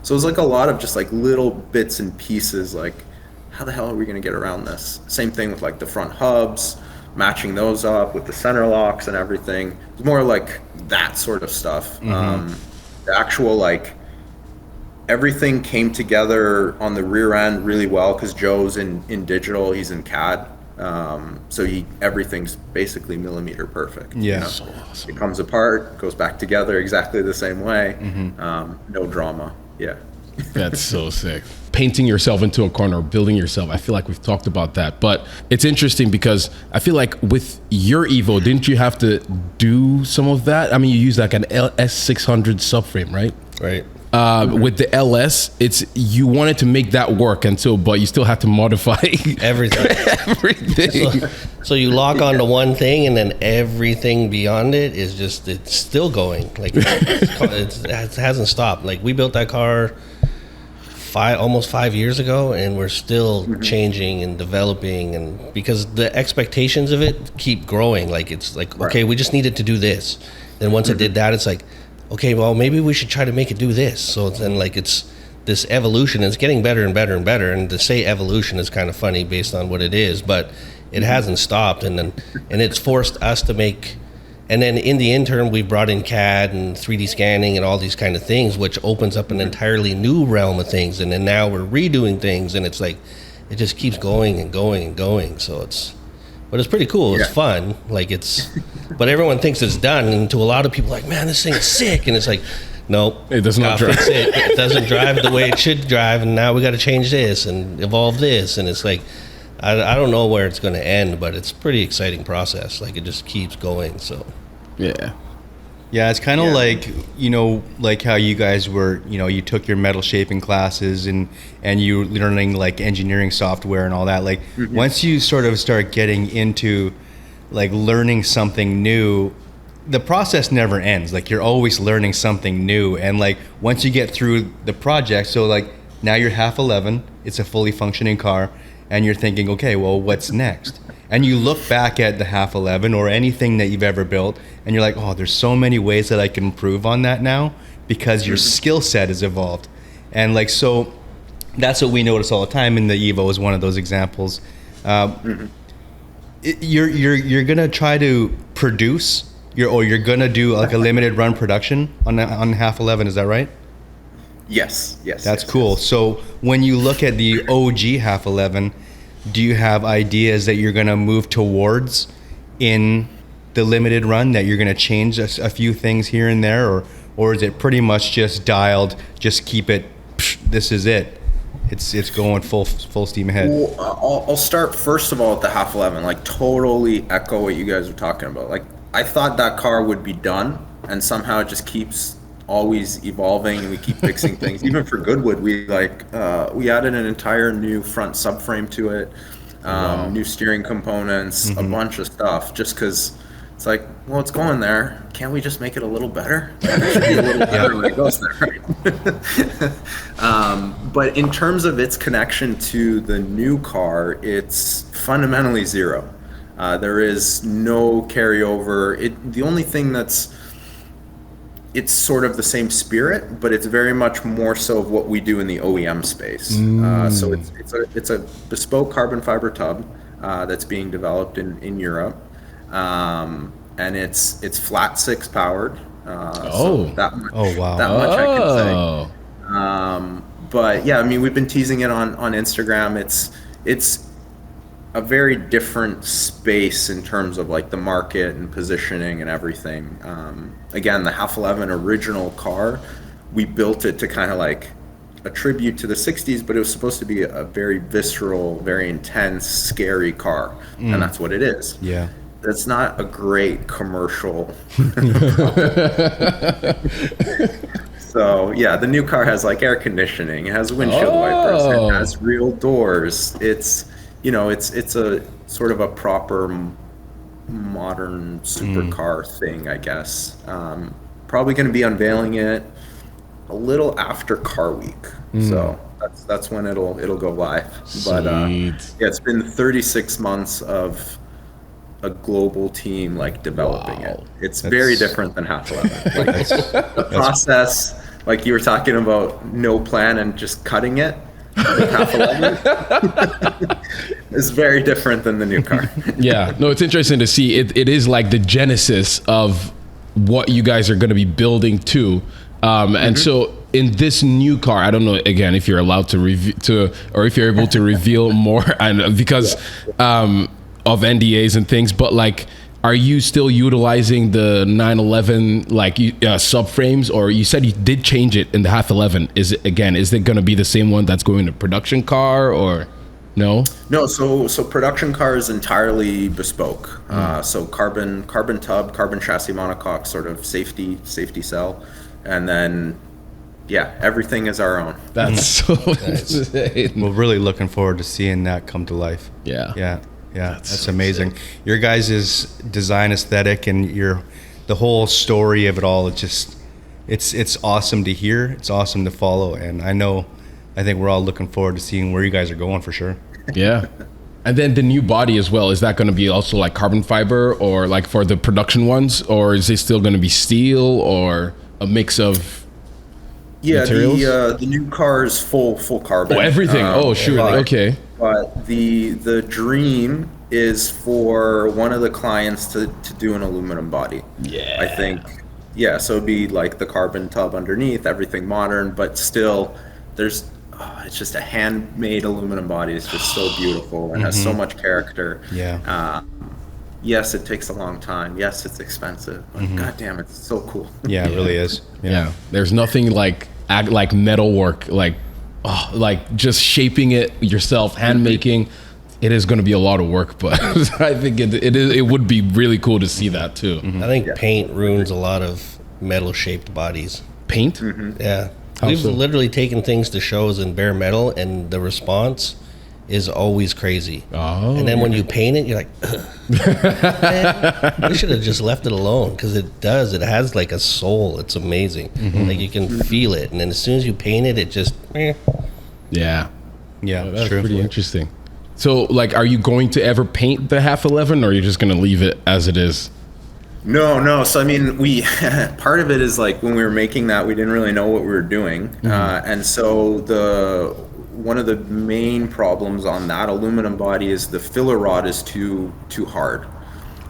So it was like a lot of just like little bits and pieces, like, how the hell are we going to get around this? Same thing with like the front hubs, matching those up with the center locks and everything. It's more like that sort of stuff. The actual, like, everything came together on the rear end really well because Joe's in digital, he's in CAD. So everything's basically millimeter perfect. Yeah. You know? So awesome. It comes apart, goes back together exactly the same way. No drama. Yeah. That's so sick. Painting yourself into a corner, building yourself. I feel like we've talked about that, but it's interesting because I feel like with your Evo, didn't you have to do some of that? I mean, you use like an LS 600 subframe, right? Right. With the LS, you wanted to make that work but you still have to modify everything. everything. So you lock onto one thing, and then everything beyond it is just, it's still going. Like it hasn't stopped. Like we built that car almost 5 years ago, and we're still changing and developing, and because the expectations of it keep growing. Like it's like, okay, we just needed to do this. Then once it did that, it's like, okay, well, maybe we should try to make it do this. So then, like, it's this evolution. It's getting better and better and better. And to say evolution is kind of funny based on what it is, but it hasn't stopped. And it's forced us to make. And then in the interim, we brought in CAD and 3D scanning and all these kind of things, which opens up an entirely new realm of things. And then now we're redoing things, and it's like it just keeps going and going and going. So but it's pretty cool. It's fun. Like but everyone thinks it's done, and to a lot of people, like, man, this thing's sick, and it's like, nope, it does not drive. It doesn't drive the way it should drive, and now we got to change this and evolve this, and it's like, I don't know where it's going to end, but it's a pretty exciting process. Like, it just keeps going. So Yeah. Yeah, it's kind of like, like how you guys were, you took your metal shaping classes and you were learning like engineering software and all that. Like once you sort of start getting into like learning something new, the process never ends. Like you're always learning something new. And like once you get through the project, so like now you're half 11, it's a fully functioning car, and you're thinking, okay, well, what's next? And you look back at the half 11 or anything that you've ever built, and you're like, oh, there's so many ways that I can improve on that now because your skill set has evolved. And like, so that's what we notice all the time, and the Evo is one of those examples. You're gonna try to produce you're gonna do like a limited run production on half 11, is that right? Yes. That's cool. Yes. So when you look at the OG half 11, do you have ideas that you're going to move towards in the limited run, that you're going to change a few things here and there, or is it pretty much just dialed, just keep it, this is it, it's going full steam ahead? Well, I'll start first of all at the half 11, like totally echo what you guys are talking about. Like I thought that car would be done, and somehow it just keeps always evolving, and we keep fixing things. Even for Goodwood, we added an entire new front subframe to it, new steering components, a bunch of stuff, just because it's like, well, it's going there, can't we just make it a little better? It should be a little better when it goes there, right? But in terms of its connection to the new car, it's fundamentally zero. There is no carryover. The only thing it's sort of the same spirit, but it's very much more so of what we do in the OEM space. So it's a bespoke carbon fiber tub that's being developed in Europe, and it's flat six powered. So that much, wow! That much I can say. But yeah, I mean, we've been teasing it on Instagram. It's a very different space in terms of like the market and positioning and everything. Again, the half 11 original car, we built it to kind of like a tribute to the 60s, but it was supposed to be a very visceral, very intense, scary car. And that's what it is. Yeah. That's not a great commercial. So yeah, the new car has like air conditioning, it has windshield wipers, it has real doors. It's a sort of a proper modern supercar thing, I guess. Probably going to be unveiling it a little after Car Week, so that's when it'll go live. But yeah, it's been 36 months of a global team like developing it. It's very different than half 11. Like the process, like you were talking about, no plan and just cutting it. Half 11 is very different than the new car. Yeah, no, it's interesting to see. It is like the genesis of what you guys are going to be building to, and so in this new car, I don't know again if you're allowed to or if you're able to reveal more, and because of NDAs and things, but like, are you still utilizing the 911 like subframes, or you said you did change it in the half 11? Is it going to be the same one that's going to production car, or no? No, so production car is entirely bespoke. So carbon tub, carbon chassis monocoque, sort of safety cell, and then yeah, everything is our own. That's so insane. We're really looking forward to seeing that come to life. Yeah, that's so amazing. Sick. Your guys' design aesthetic and the whole story of it all, it's awesome to hear. It's awesome to follow, and I think we're all looking forward to seeing where you guys are going for sure. Yeah. And then the new body as well, is that going to be also like carbon fiber, or like for the production ones, or is it still going to be steel, or a mix of materials? The new car is full carbon. Oh, everything. Okay. But the dream is for one of the clients to do an aluminum body. Yeah. I think, yeah, so it'd be like the carbon tub underneath, everything modern, but still it's just a handmade aluminum body. It's just so beautiful and has so much character. Yeah. Yes, it takes a long time. Yes, it's expensive. But God damn, it's so cool. Yeah, it really is. Yeah. There's nothing like metal work, like just shaping it yourself, hand making. It is going to be a lot of work, but I think it would be really cool to see that too. I think paint ruins a lot of metal-shaped bodies. Paint? Yeah. How We've so? literally taken things to shows in bare metal, and the response is always crazy. Oh. And then when you paint it, you're like, man, we should have just left it alone, because it does. It has like a soul. It's amazing. Like you can feel it, and then as soon as you paint it, it just. Yeah. Yeah, That's true. pretty interesting. So, like, are you going to ever paint the 1/11, or are you just going to leave it as it is? No. So I mean, we part of it is like when we were making that, we didn't really know what we were doing, and so one of the main problems on that aluminum body is the filler rod is too hard,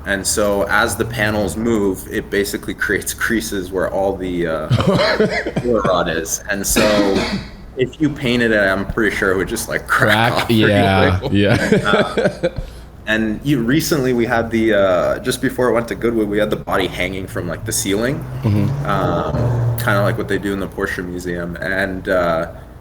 and so as the panels move, it basically creates creases where all the filler rod is, and so. If you painted it, I'm pretty sure it would just like crack off pretty quick. Yeah. And recently we had the just before it went to Goodwood, we had the body hanging from like the ceiling, kind of like what they do in the Porsche Museum. And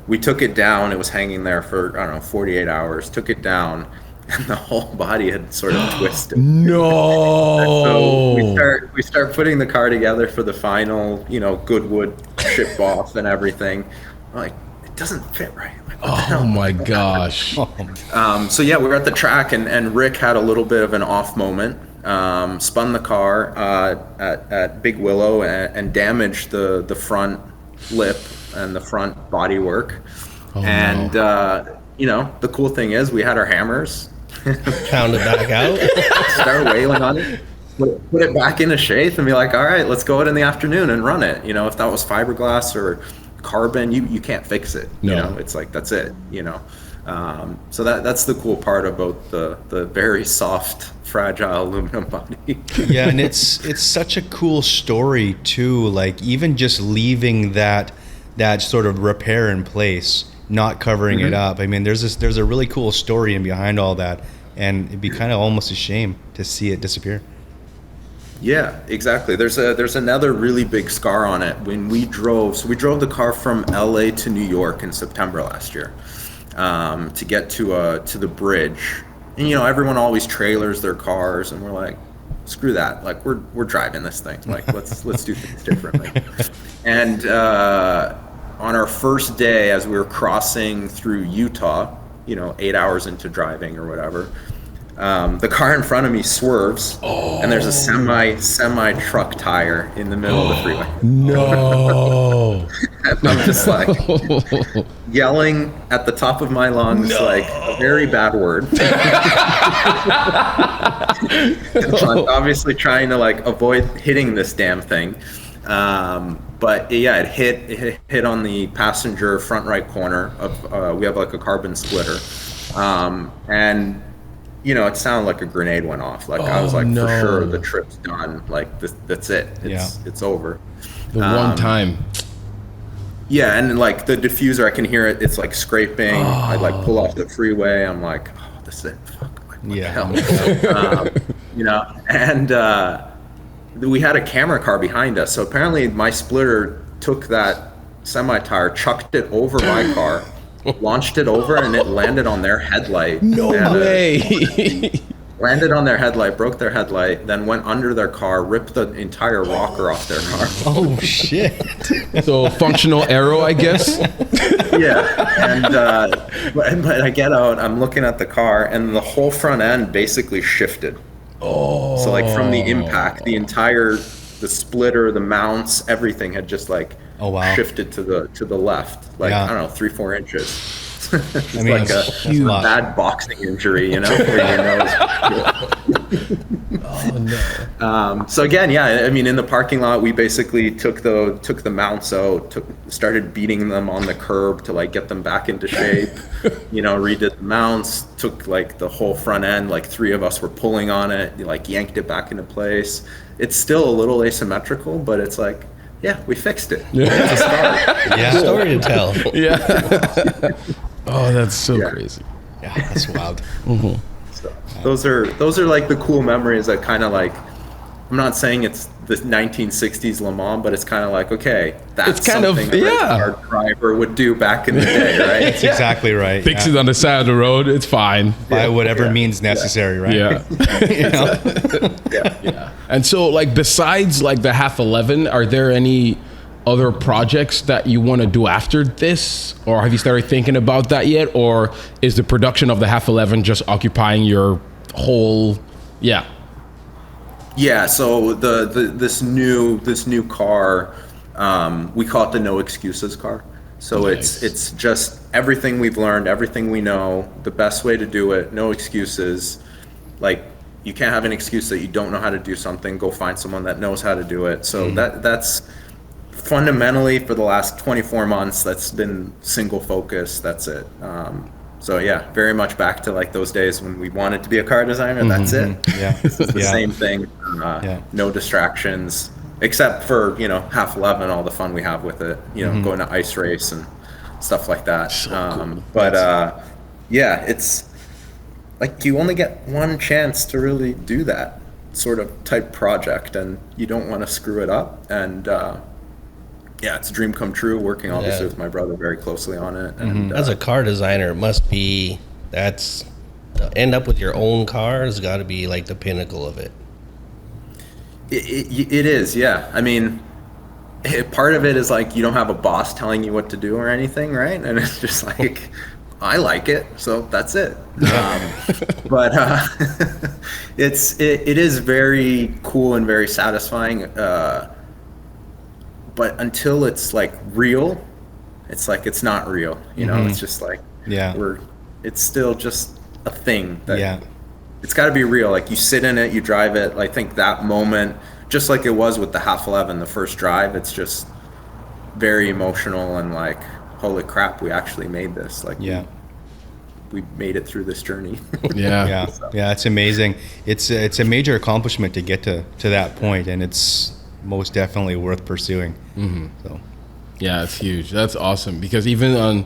we took it down. It was hanging there for, I don't know, 48 hours. Took it down, and the whole body had sort of twisted. No. So we start putting the car together for the final, Goodwood ship off and everything. I'm like, it doesn't fit right. Like, what the hell? Oh my gosh. So yeah, we were at the track, and Rick had a little bit of an off moment. Spun the car at Big Willow and damaged the front lip and the front bodywork. The cool thing is we had our hammers. Pound it back out. Start wailing on it. Put it back into shape and be like, all right, let's go out in the afternoon and run it. If that was fiberglass or carbon, you can't fix it. No. It's like that's it. So that's the cool part about the very soft, fragile aluminum body. Yeah, and it's such a cool story too. Like even just leaving that sort of repair in place, not covering it up. I mean, there's a really cool story in behind all that, and it'd be kind of almost a shame to see it disappear. Yeah, exactly. There's another really big scar on it. When we drove the car from LA to New York in September last year, to get to the bridge. And everyone always trailers their cars, and we're like, screw that. Like we're driving this thing. Like let's do things differently. And on our first day, as we were crossing through Utah, 8 hours into driving or whatever, the car in front of me swerves, and there's a semi truck tire in the middle of the freeway. No. And I'm just like yelling at the top of my lungs, like a very bad word. I'm obviously trying to like avoid hitting this damn thing. But yeah, it hit on the passenger front right corner of, we have like a carbon splitter. And it sounded like a grenade went off. Like I was like, no. for sure the trip's done. Like that's it. It's over. The one time. Yeah, and like the diffuser, I can hear it. It's like scraping. I like pull off the freeway. I'm like, oh, this is it. Fuck. Like, what the hell? And we had a camera car behind us. So apparently my splitter took that semi-tire, chucked it over my car, launched it over, and it landed on their headlight. No way. Landed on their headlight, broke their headlight, then went under their car, ripped the entire rocker off their car. Oh shit! So functional arrow, I guess. Yeah, and but I get out, I'm looking at the car, and the whole front end basically shifted. Oh. So like from the impact, the splitter, the mounts, everything had just like shifted to the left, like I don't know, 3-4 inches. It's like a bad boxing injury, where your nose. Oh no. So again, yeah, I mean, in the parking lot, we basically took the mounts out, started beating them on the curb to like get them back into shape. Redid the mounts, took like the whole front end, like 3 of us were pulling on it, like yanked it back into place. It's still a little asymmetrical, but it's like, yeah, we fixed it. Yeah. It's a start. Yeah, story to tell. Yeah. Oh, that's so crazy. Yeah, that's wild. So those are like the cool memories that kind of like I'm not saying it's the 1960s Le Mans, but it's kind of like, okay, that's It's kind of- something a race car driver would do back in the day, right? That's exactly right. Fix it on the side of the road. It's fine. By whatever means necessary, right? Yeah. You know? Yeah. And so, like, besides like the half 11, are there any other projects that you want to do after this, or have you started thinking about that yet, or is the production of the half 11 just occupying your whole? Yeah. Yeah, so this new car, we call it the no excuses car. So Nice. it's just everything we've learned, everything we know, the best way to do it, no excuses. Like, you can't have an excuse that you don't know how to do something. Go find someone that knows how to do it. So that's fundamentally, for the last 24 months, that's been single focus. That's it. So yeah, very much back to like those days when we wanted to be a car designer. That's it. Yeah. It's the Yeah. same thing. No distractions, except for, you know, half 11, all the fun we have with it, you know, going to ice race and stuff like that. Yeah, it's like you only get one chance to really do that sort of type project, and you don't want to screw it up. And yeah, it's a dream come true, working obviously with my brother very closely on it. And As a car designer, it must be, that's, to end up with your own car has got to be like the pinnacle of it. it is, yeah. I mean, part of it is like you don't have a boss telling you what to do or anything, right? And it's just like, I like it, so that's it. But it is very cool and very satisfying. But until it's like real, it's like it's not real. You know, it's just like it's still just a thing that it's got to be real. Like, you sit in it, you drive it. I think that moment, just like it was with the half 11, the first drive, it's just very emotional and like, holy crap, we actually made this. Like, we made it through this journey. Yeah. Yeah, it's amazing. It's a major accomplishment to get to that point, and it's most definitely worth pursuing. So Yeah, it's huge. That's awesome, because even on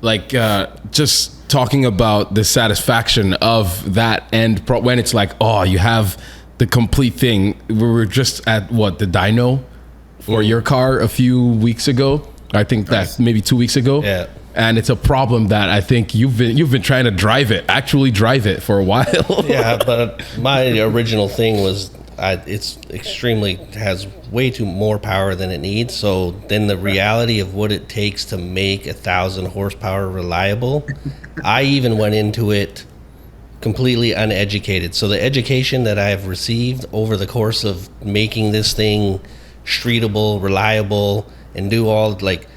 like just talking about the satisfaction of that end when it's like, oh, you have the complete thing. We were just at the dyno for your car a few weeks ago. I think that maybe 2 weeks ago. Yeah. And it's a problem that I think you've been trying to actually drive it for a while. Yeah, but my original thing was it's extremely, has way too more power than it needs. So then the reality of what it takes to make 1,000 horsepower reliable, I even went into it completely uneducated. So the education that I've received over the course of making this thing streetable, reliable, and do all, like,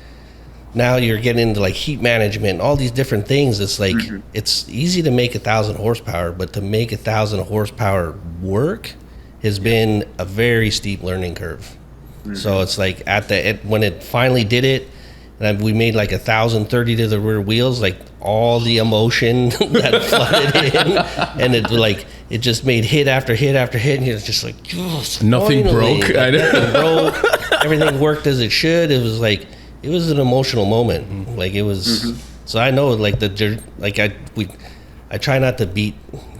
now you're getting into like heat management, all these different things. It's like, it's easy to make 1,000 horsepower, but to make 1,000 horsepower work has been a very steep learning curve. So it's like when it finally did it, and we made like 1,030 to the rear wheels, like all the emotion that flooded in, and it just made hit after hit after hit, and you're just like, Nothing finally, broke. like, nothing broke. Everything worked as it should. It was like, it was an emotional moment. Like, it was. So I know, like, I try not to beat,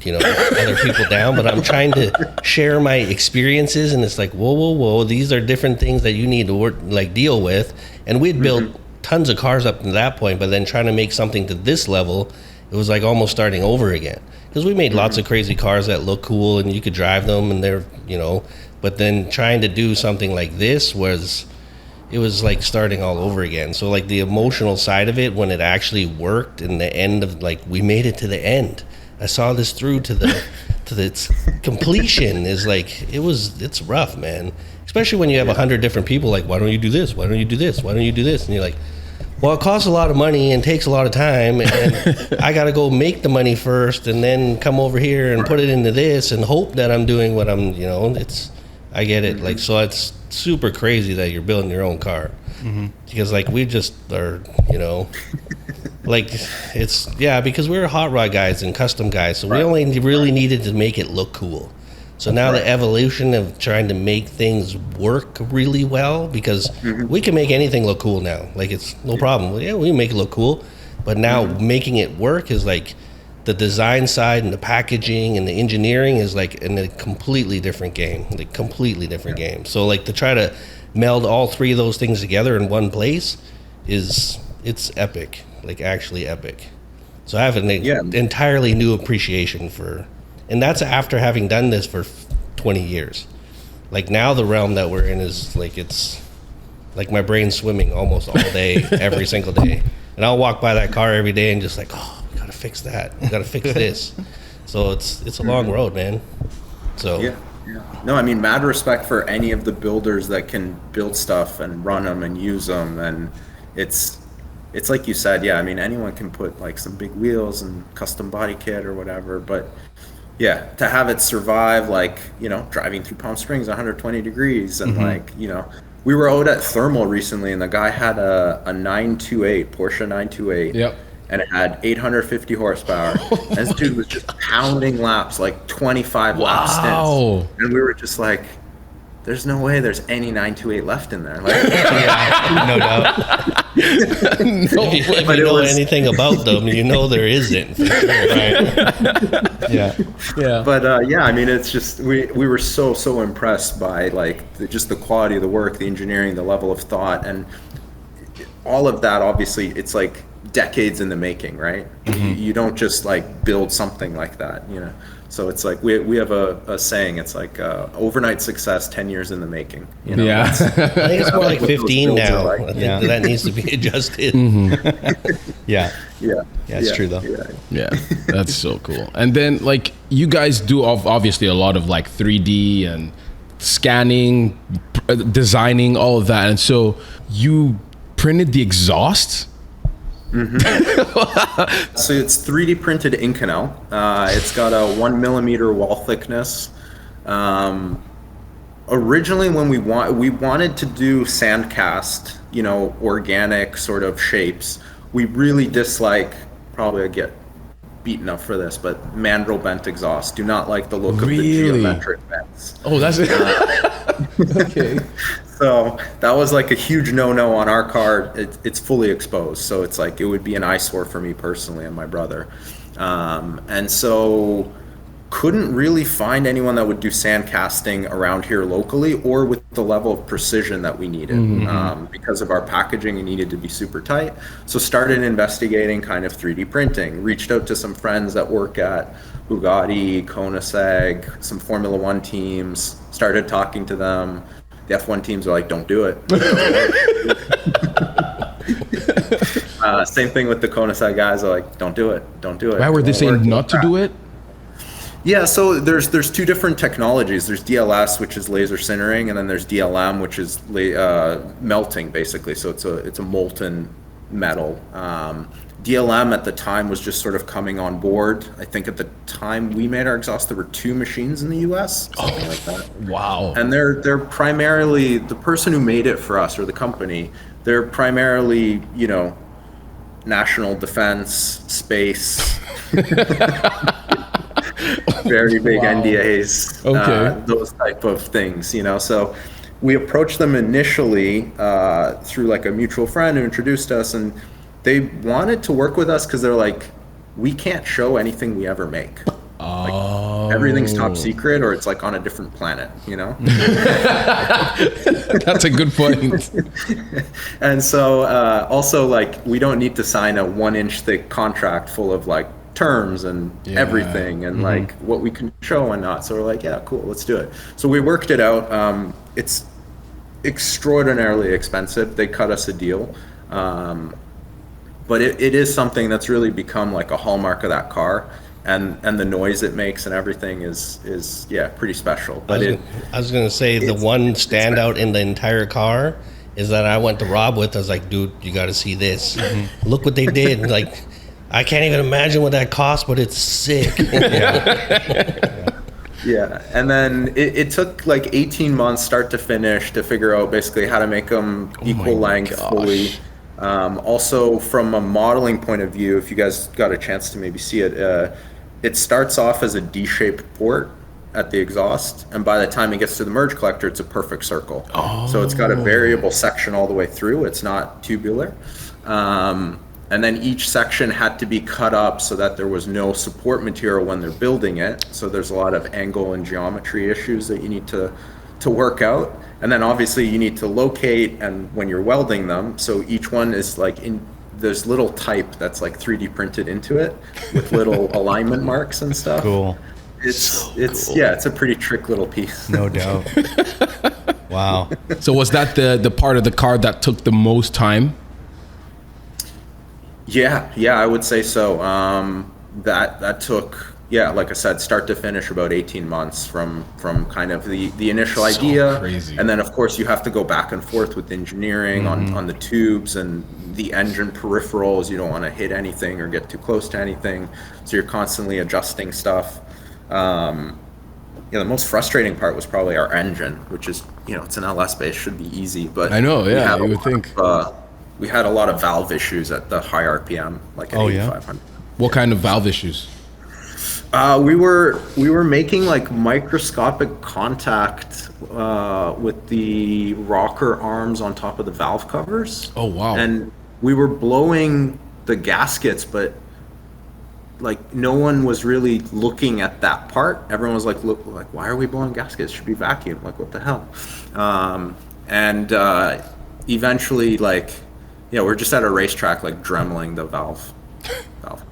other people down, but I'm trying to share my experiences, and it's like, whoa, these are different things that you need to work, like, deal with. And we'd built tons of cars up to that point, but then trying to make something to this level, it was like almost starting over again. Because we made lots of crazy cars that look cool and you could drive them, and they're, but then trying to do something like this it was like starting all over again. So like the emotional side of it, when it actually worked, and the end of, like, we made it to the end, I saw this through to its completion, is like, it's rough, man. Especially when you have 100 different people like, why don't you do this? Why don't you do this? Why don't you do this? And you're like, well, it costs a lot of money and takes a lot of time, and I got to go make the money first and then come over here and put it into this and hope that I'm doing what I'm, I get it. Like, so it's super crazy that you're building your own car, because like, we just are, like, it's, because we're hot rod guys and custom guys, so we only really needed to make it look cool. So now the evolution of trying to make things work really well, because we can make anything look cool now. Like, it's no problem. Yeah, we make it look cool. But now making it work is like, the design side and the packaging and the engineering is like in a completely different game, So like to try to meld all three of those things together in one place it's epic, like actually epic. So I have an entirely new appreciation for, and that's after having done this for 20 years. Like now the realm that we're in is like, it's like my brain's swimming almost all day, every single day. And I'll walk by that car every day and just like, oh, we gotta fix that. We gotta fix this. So it's a long road, man. So yeah. No, I mean, mad respect for any of the builders that can build stuff and run them and use them. And it's like you said, yeah, I mean, anyone can put like some big wheels and custom body kit or whatever, but yeah, to have it survive, like, you know, driving through Palm Springs 120 degrees and like, you know, we were out at Thermal recently and the guy had a 928, Porsche 928. Yep. And it had 850 horsepower. And this dude was just pounding laps, like 25 lap stints. And we were just like, there's no way there's any 928 left in there. Like, No doubt. if you know anything about them, you know there isn't. For sure, right? Yeah. But yeah, I mean, it's just we were so impressed by like just the quality of the work, the engineering, the level of thought, and all of that. Obviously, it's like decades in the making, right? You don't just like build something like that, you know. So it's like we have a saying. It's like overnight success, 10 years in the making. You know? I think it's more like 15 now. Like. I think that needs to be adjusted. Yeah, it's true though. Yeah, that's so cool. And then like you guys do obviously a lot of like 3D and scanning, designing, all of that. And so you printed the exhaust. So it's 3D printed Inconel. It's got a 1 millimeter wall thickness. Originally, when we wanted to do sand cast, you know, organic sort of shapes. We really dislike, probably I get beaten up for this, but mandrel bent exhaust. Do not like the look of the geometric bends. Oh, that's it. Okay. So that was like a huge no-no on our car. It's fully exposed, so it's like it would be an eyesore for me personally and my brother. And so couldn't really find anyone that would do sand casting around here locally or with the level of precision that we needed. Because of our packaging, it needed to be super tight. So started investigating kind of 3D printing, reached out to some friends that work at Bugatti, Koenigsegg, some Formula One teams, started talking to them. The F1 teams are like, don't do it. Same thing with the Koenigsegg guys are like, don't do it. Why were they saying not to do it? Yeah, so there's two different technologies. There's DLS, which is laser sintering, and then there's DLM, which is melting, basically. So it's a molten metal. DLM at the time was just sort of coming on board. I think at the time we made our exhaust, there were 2 machines in the US, something like that. Wow. And they're primarily, the person who made it for us, or the company, they're primarily, you know, national defense, space, very big NDAs, those type of things, you know. So we approached them initially through like a mutual friend who introduced us, and they wanted to work with us because they're like, we can't show anything we ever make. Like, everything's top secret, or it's like on a different planet, you know? That's a good point. And so also like, we don't need to sign a 1-inch thick contract full of like terms and everything and like what we can show and not. So we're like, yeah, cool, let's do it. So we worked it out. It's extraordinarily expensive. They cut us a deal. But it is something that's really become like a hallmark of that car, and the noise it makes and everything is pretty special. But I was gonna say the one standout in the entire car is that I went to Rob with. I was like, dude, you got to see this. Look what they did. Like, I can't even imagine what that cost, but it's sick. Yeah, and then it took like 18 months, start to finish, to figure out basically how to make them equal length fully. Also, from a modeling point of view, if you guys got a chance to maybe see it, it starts off as a D-shaped port at the exhaust, and by the time it gets to the merge collector, it's a perfect circle. So it's got a variable section all the way through. It's not tubular. And then each section had to be cut up so that there was no support material when they're building it. So there's a lot of angle and geometry issues that you need to work out. And then obviously you need to locate and when you're welding them. So each one is like in there's little type that's like 3D printed into it with little alignment marks and stuff. Cool. It's cool. Yeah, it's a pretty trick little piece. No doubt. Wow. So was that the part of the car that took the most time? Yeah, I would say so. That took, like I said, start to finish about 18 months from kind of the initial idea. Crazy. And then of course you have to go back and forth with engineering on the tubes and the engine peripherals. You don't want to hit anything or get too close to anything. So you're constantly adjusting stuff. The most frustrating part was probably our engine, which is, it's an LS base, should be easy, but I know, yeah, you would think. We had a lot of valve issues at the high RPM, like at 8,500. What kind of valve issues? We were making like microscopic contact with the rocker arms on top of the valve covers. Oh wow! And we were blowing the gaskets, but like no one was really looking at that part. Everyone was like, "Look, like why are we blowing gaskets? It should be vacuum. Like what the hell?" Eventually, like, we're just at a racetrack, like dremeling the valve covers.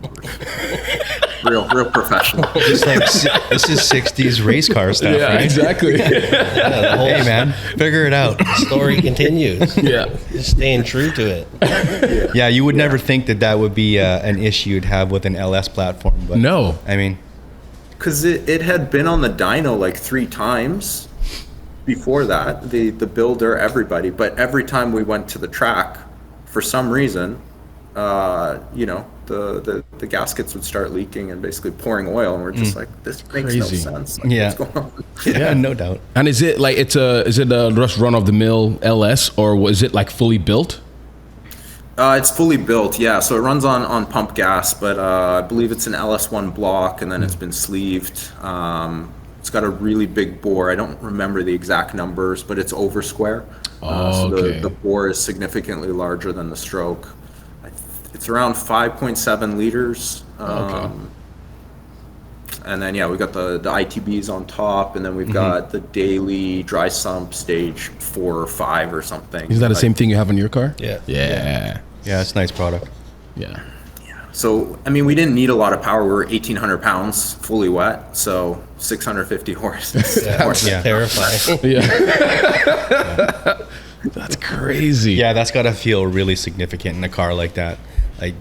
real professional. Just like this is 60s race car stuff, Yeah, right? exactly. Hey man, figure it out. The story continues. Yeah. Just staying true to it. Yeah, you would never think that would be an issue you'd have with an LS platform, but No. I mean, Because it had been on the dyno like 3 times before that, the builder, everybody. But every time we went to the track, for some reason, the gaskets would start leaking and basically pouring oil, and we're just like, this makes no Crazy. sense. Like, Yeah. what's going on? yeah, no doubt. And is it like is it a just run of the mill LS, or was it like fully built? It's fully built, yeah. So it runs on pump gas, but I believe it's an LS1 block, and then it's been sleeved. It's got a really big bore. I don't remember the exact numbers, but it's over square. So okay. the bore is significantly larger than the stroke. It's around 5.7 liters. Okay. And then, we got the ITBs on top, and then we've got the daily dry sump stage 4 or 5 or something. Is that the same thing you have on your car? Yeah. Yeah. Yeah, it's a nice product. Yeah. So, I mean, we didn't need a lot of power. We were 1,800 pounds, fully wet, so 650 horse. Yeah. Terrifying. Yeah. That's crazy. Yeah, that's got to feel really significant in a car like that. Like,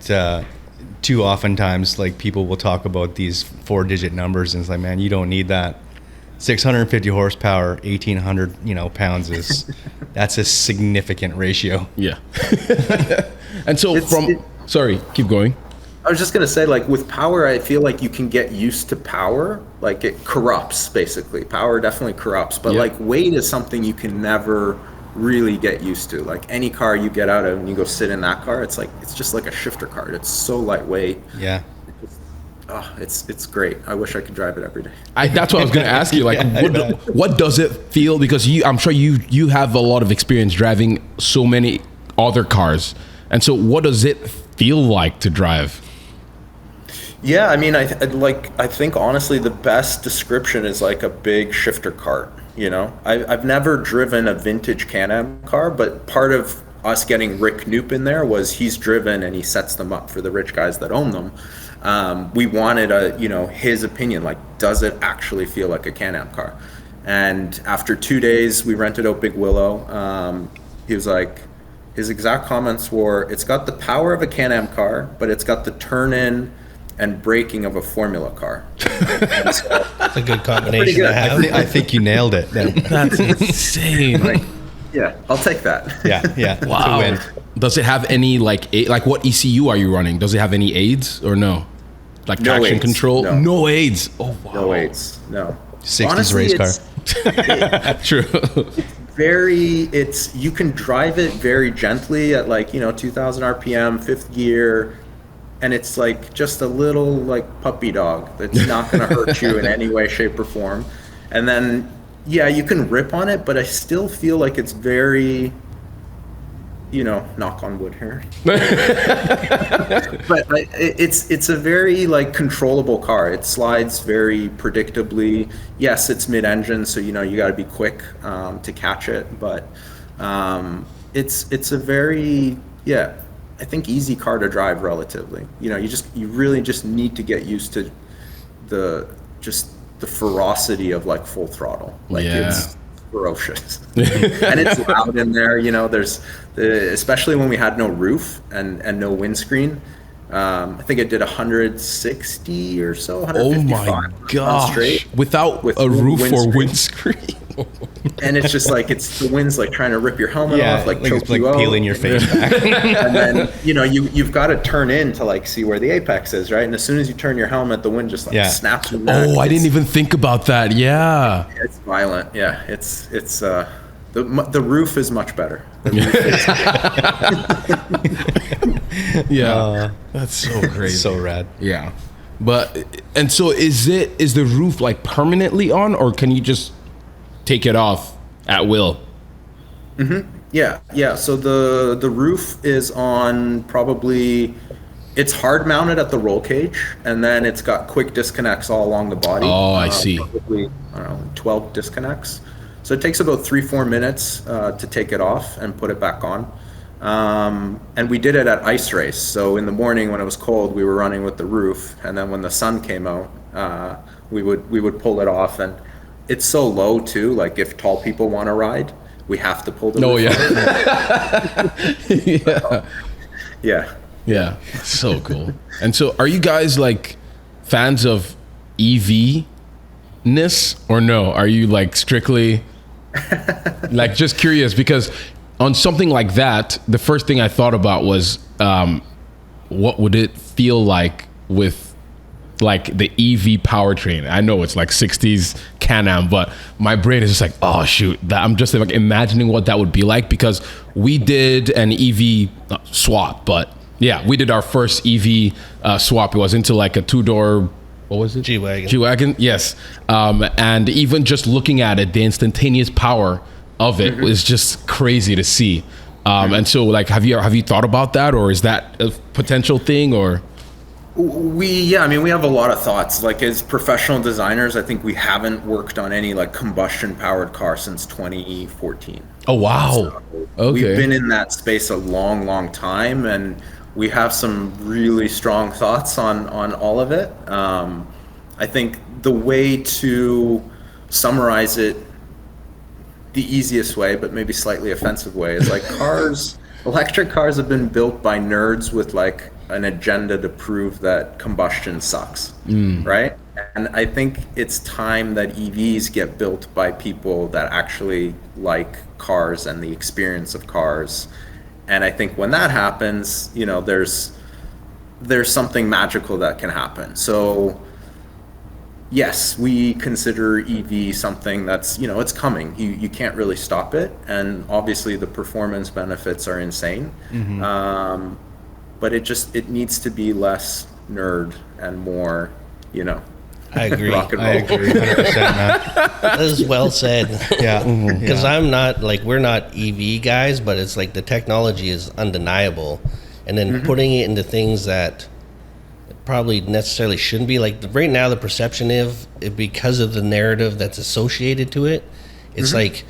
too oftentimes, like, people will talk about these 4-digit numbers, and it's like, man, you don't need that. 650 horsepower, 1,800, pounds that's a significant ratio. Yeah. And so sorry, keep going. I was just going to say, like, with power, I feel like you can get used to power. Like, it corrupts, basically. Power definitely corrupts. But, like, weight is something you can never really get used to. Like, any car you get out of and you go sit in that car, it's just like a shifter cart. It's so lightweight. Yeah. It's great. I wish I could drive it every day. That's what I was going to ask you. Like, what does it feel? Because I'm sure you have a lot of experience driving so many other cars. And so what does it feel like to drive? Yeah, I mean, I think honestly the best description is like a big shifter cart. I've never driven a vintage Can-Am car, but part of us getting Rick Knoop in there was he's driven and he sets them up for the rich guys that own them. We wanted his opinion, like, does it actually feel like a Can-Am car? And after 2 days, we rented out Big Willow. He was like, his exact comments were, it's got the power of a Can-Am car, but it's got the turn-in and braking of a Formula car. That's a good combination to have. I think you nailed it. That's insane. I'll take that. Yeah. Wow. To win. Does it have any what ECU are you running? Does it have any aids or no? Like No traction aids, control? no. aids. Oh wow. No weights, no. 60s Honestly, race car. True. You can drive it very gently at 2,000 RPM, 5th gear, and it's like just a little like puppy dog that's not going to hurt you in any way, shape, or form. And then you can rip on it, but I still feel like it's very knock on wood here. But it's a very like controllable car. It slides very predictably. Yes, it's mid-engine, so you got to be quick to catch it. But it's a very I think easy car to drive relatively. You really just need to get used to the ferocity of like full throttle. Like it's ferocious and it's loud in there. There's especially when we had no roof and no windscreen. I think it did 160 or so, 155. Oh my gosh! Without a roof or windscreen. And it's just like the wind's like trying to rip your helmet off, like choke it's like you out. peeling your face back. And then you've got to turn in to like see where the apex is, right? And as soon as you turn your helmet, the wind just like snaps you back. Oh, I didn't even think about that. Yeah, it's violent. Yeah, it's the roof is much better. That's so crazy. So rad. Yeah, and so is the roof like permanently on, or can you just take it off at will? Yeah. So the roof is on probably. It's hard mounted at the roll cage, and then it's got quick disconnects all along the body. Oh, I see. Probably 12 disconnects. So it takes about 3-4 minutes to take it off and put it back on. And we did it at ice race. So in the morning when it was cold, we were running with the roof, and then when the sun came out, we would pull it off. And it's so low too. Like if tall people want to ride, we have to pull the roof off. Yeah. So cool. And so are you guys like fans of EV-ness or no? Are you like strictly like just curious? Because on something like that, the first thing I thought about was what would it feel like with like the EV powertrain? I know it's like 60's Can-Am, but my brain is just like, oh shoot, I'm just like imagining what that would be like, because we did an EV swap, but yeah, we did our first EV swap. It was into like a 2-door, what was it? G-Wagon, yes. And even just looking at it, the instantaneous power of it was just crazy to see. And so like, have you thought about that, or is that a potential thing, or? We have a lot of thoughts. Like as professional designers, I think we haven't worked on any like combustion powered car since 2014. Oh wow. So okay. We've been in that space a long time, and we have some really strong thoughts on all of it. I think the way to summarize it, the easiest way, but maybe slightly offensive way, is like electric cars have been built by nerds with like an agenda to prove that combustion sucks, right? And I think it's time that EVs get built by people that actually like cars and the experience of cars. And I think when that happens, there's something magical that can happen. So yes, we consider EV something that's, it's coming. You can't really stop it. And obviously the performance benefits are insane. But it needs to be less nerd and more, I agree. rock and roll. I agree 100%, man. That is well said. Yeah. Because I'm not like, we're not EV guys, but it's like the technology is undeniable. And then putting it into things that probably necessarily shouldn't be. Like right now, the perception because of the narrative that's associated to it, it's like,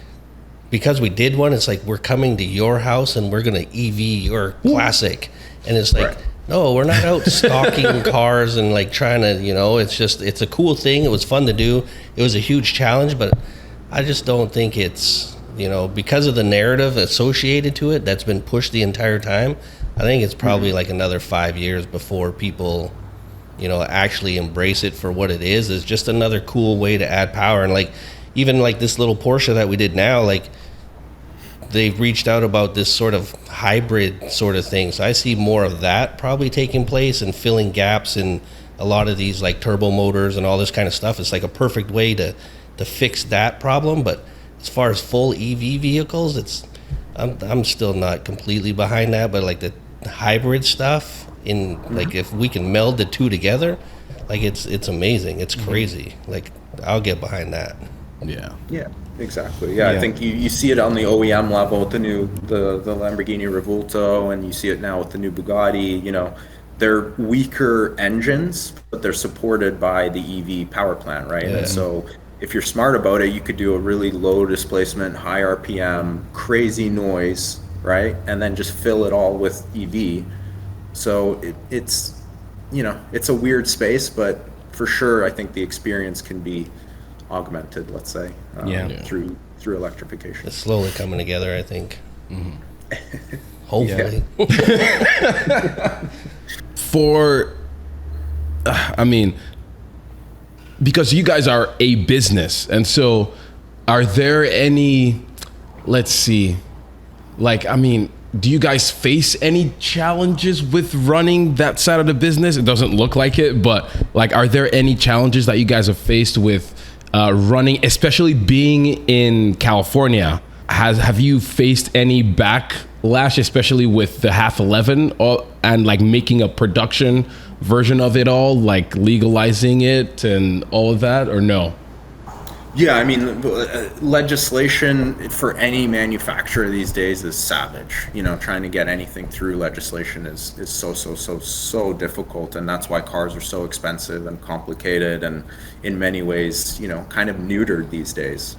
because we did one, it's like we're coming to your house and we're going to EV your classic. And it's like, no, we're not out stalking cars and like trying to, it's a cool thing. It was fun to do. It was a huge challenge, but I just don't think it's, because of the narrative associated to it that's been pushed the entire time. I think it's probably like another 5 years before people, actually embrace it for what it is. It's just another cool way to add power. And like, even like this little Porsche that we did now, like, they've reached out about this sort of hybrid sort of thing. So I see more of that probably taking place and filling gaps in a lot of these like turbo motors and all this kind of stuff. It's like a perfect way to fix that problem. But as far as full EV vehicles, I'm still not completely behind that. But like the hybrid stuff, like if we can meld the two together, like it's amazing. It's crazy. Like I'll get behind that. Yeah, exactly. Yeah, I think you see it on the OEM level with the Lamborghini Revuelto, and you see it now with the new Bugatti. You know, they're weaker engines, but they're supported by the EV power plant, right? And so if you're smart about it, you could do a really low displacement, high RPM, crazy noise, right? And then just fill it all with EV. So it's, you know, it's a weird space, but for sure, I think the experience can be augmented, let's say, through electrification. It's slowly coming together, I think. Hopefully. I mean, because you guys are a business, and so are there any, let's see, like, I mean, do you guys face any challenges with running that side of the business? It doesn't look like it, but like, are there any challenges that you guys have faced with running, especially being in California? Have you faced any backlash, especially with the half 11 and like making a production version of it all, like legalizing it and all of that, or no? Yeah, I mean, legislation for any manufacturer these days is savage. You know, trying to get anything through legislation is so difficult, and that's why cars are so expensive and complicated, and in many ways, you know, kind of neutered these days.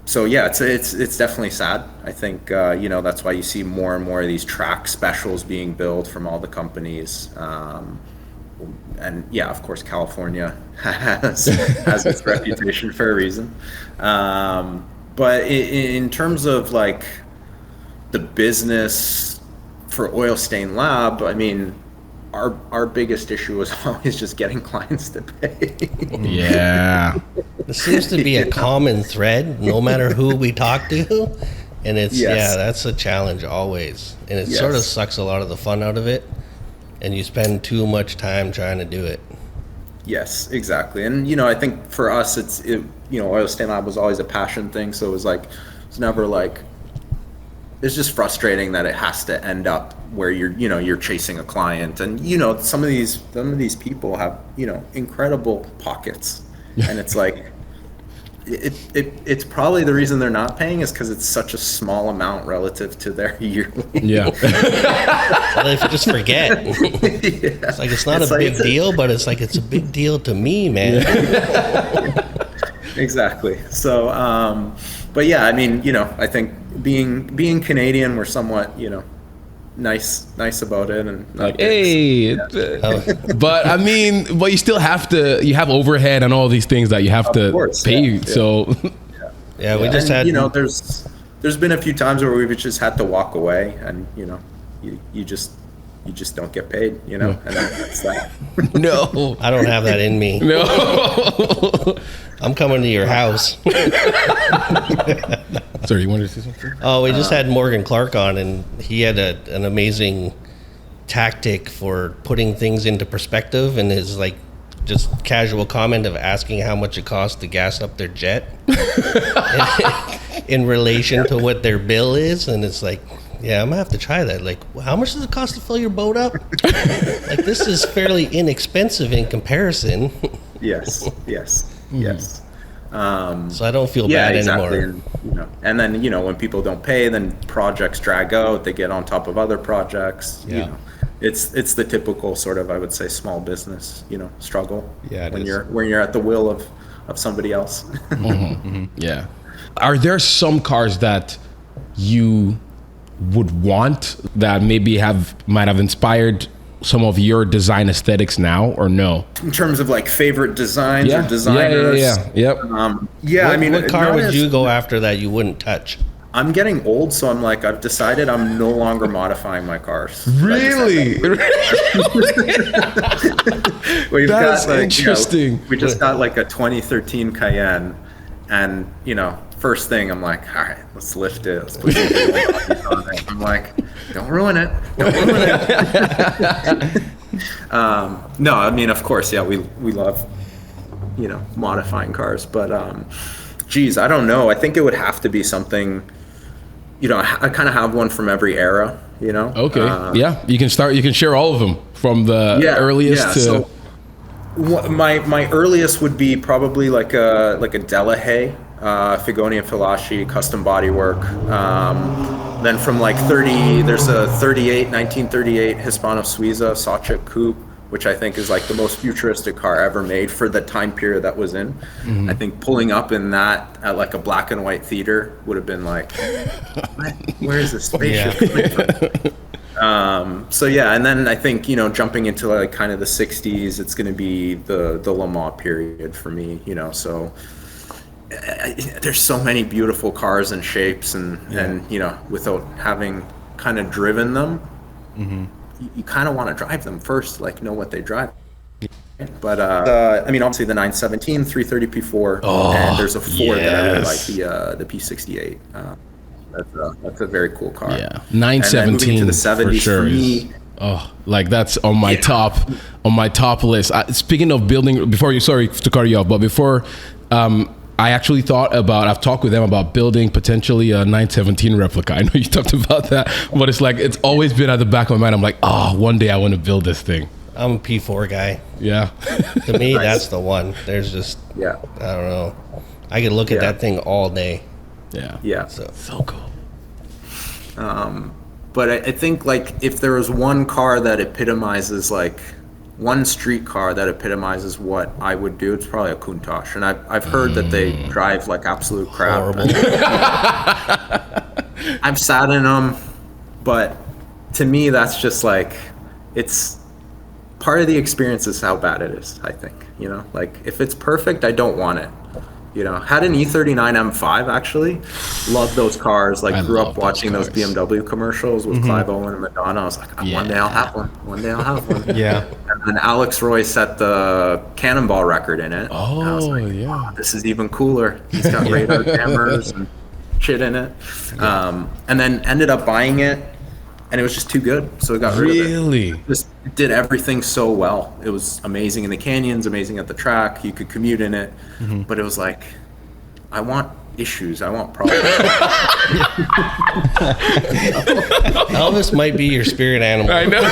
So yeah, it's definitely sad. I think you know, that's why you see more and more of these track specials being built from all the companies. And yeah, of course, California has its reputation for a reason. But in terms of like the business for Oilstainlab, I mean, our biggest issue was always just getting clients to pay. Yeah. It seems to be a common thread, no matter who we talk to. And it's, that's a challenge always. And it sort of sucks a lot of the fun out of it. And you spend too much time trying to do it. Yes, exactly. And, you know, I think for us, you know, Oilstainlab was always a passion thing. So it was like, it's never like, it's just frustrating that it has to end up where you're chasing a client. And, you know, some of these people have, you know, incredible pockets. And it's like, it's probably the reason they're not paying is because it's such a small amount relative to their yearly. Yeah. Well, if you just forget, it's like it's not a big deal, but it's like it's a big deal to me, man. Exactly. So, but yeah, I mean, you know, I think being Canadian, we're somewhat, you know, nice about it, and like, hey, but I mean, well, you still have to, you have overhead and all these things that you have to pay. So yeah, we just had, you know, there's been a few times where we've just had to walk away, and you know, you just don't get paid, you know, and that's that. No, I don't have that in me. No. I'm coming to your house. Sorry, you wanted to say something? Oh, we just had Morgan Clark on, and he had an amazing tactic for putting things into perspective, and his like just casual comment of asking how much it costs to gas up their jet in relation to what their bill is. And it's like, yeah, I'm gonna have to try that. Like, how much does it cost to fill your boat up? Like, this is fairly inexpensive in comparison. Yes. So I don't feel bad anymore. And, you know, and then, you know, when people don't pay, then projects drag out. They get on top of other projects. Yeah. You know, it's the typical sort of, I would say, small business, you know, struggle. Yeah, when you're at the will of somebody else. Yeah. Are there some cars that you would want that maybe might have inspired some of your design aesthetics now, or no? In terms of like favorite designs or designers? Yep. I mean, what car would you go after that you wouldn't touch? I'm getting old, so I'm like, I've decided I'm no longer modifying my cars. Really? That's interesting. You know, we just got like a 2013 Cayenne, and you know, first thing I'm like, all right, let's lift it. Let's put some on it. I'm like, don't ruin it. No, I mean, of course, yeah, we love, you know, modifying cars, but geez, I don't know. I think it would have to be something, you know, I kind of have one from every era, you know? Okay. Yeah, you can share all of them from the earliest to... So, My earliest would be probably like a Delahaye, Figoni and Filasci custom bodywork. Then from like 30, there's a 1938 Hispano Suiza Sawchik coupe, which I think is like the most futuristic car ever made for the time period that was in. I think pulling up in that at like a black and white theater would have been like, where is this spaceship coming from? So yeah, and then I think, you know, jumping into like kind of the 60s, it's going to be the Le Mans period for me, you know. So there's so many beautiful cars and shapes, and you know, without having kind of driven them, you kind of want to drive them first, like know what they drive. But I mean, obviously the 917, 330 P4, and there's a Ford that I really like, the P68. That's a very cool car. Yeah, 917 to the 70s for sure. for me, Like that's on my top list. Speaking of building, sorry to cut you off, but before, I actually I've talked with them about building potentially a 917 replica. I know you talked about that, but it's like, it's always been at the back of my mind. I'm like, one day I want to build this thing. I'm a P4 guy. Yeah. To me, that's the one. There's just, I don't know. I could look at that thing all day. Yeah. So cool. But I think like if there was one car that epitomizes, like one street car that epitomizes what I would do, it's probably a Countach. And I've heard that they drive like absolute crap. horrible. I've sat in them, but to me that's just like, it's part of the experience is how bad it is, I think. You know, like if it's perfect, I don't want it. You know, had an E39 M5 actually. Loved those cars. Like grew up watching those BMW commercials with Clive Owen and Madonna. I was like, one day I'll have one. One day I'll have one. Yeah. And then Alex Roy set the Cannonball record in it. Oh, and I was like, wow, this is even cooler. He's got radar cameras and shit in it. And then ended up buying it, and it was just too good. So I got rid of it. Really? Just did everything so well. It was amazing in the canyons, amazing at the track. You could commute in it, but it was like, I want issues. I want problems. Elvis might be your spirit animal. I know.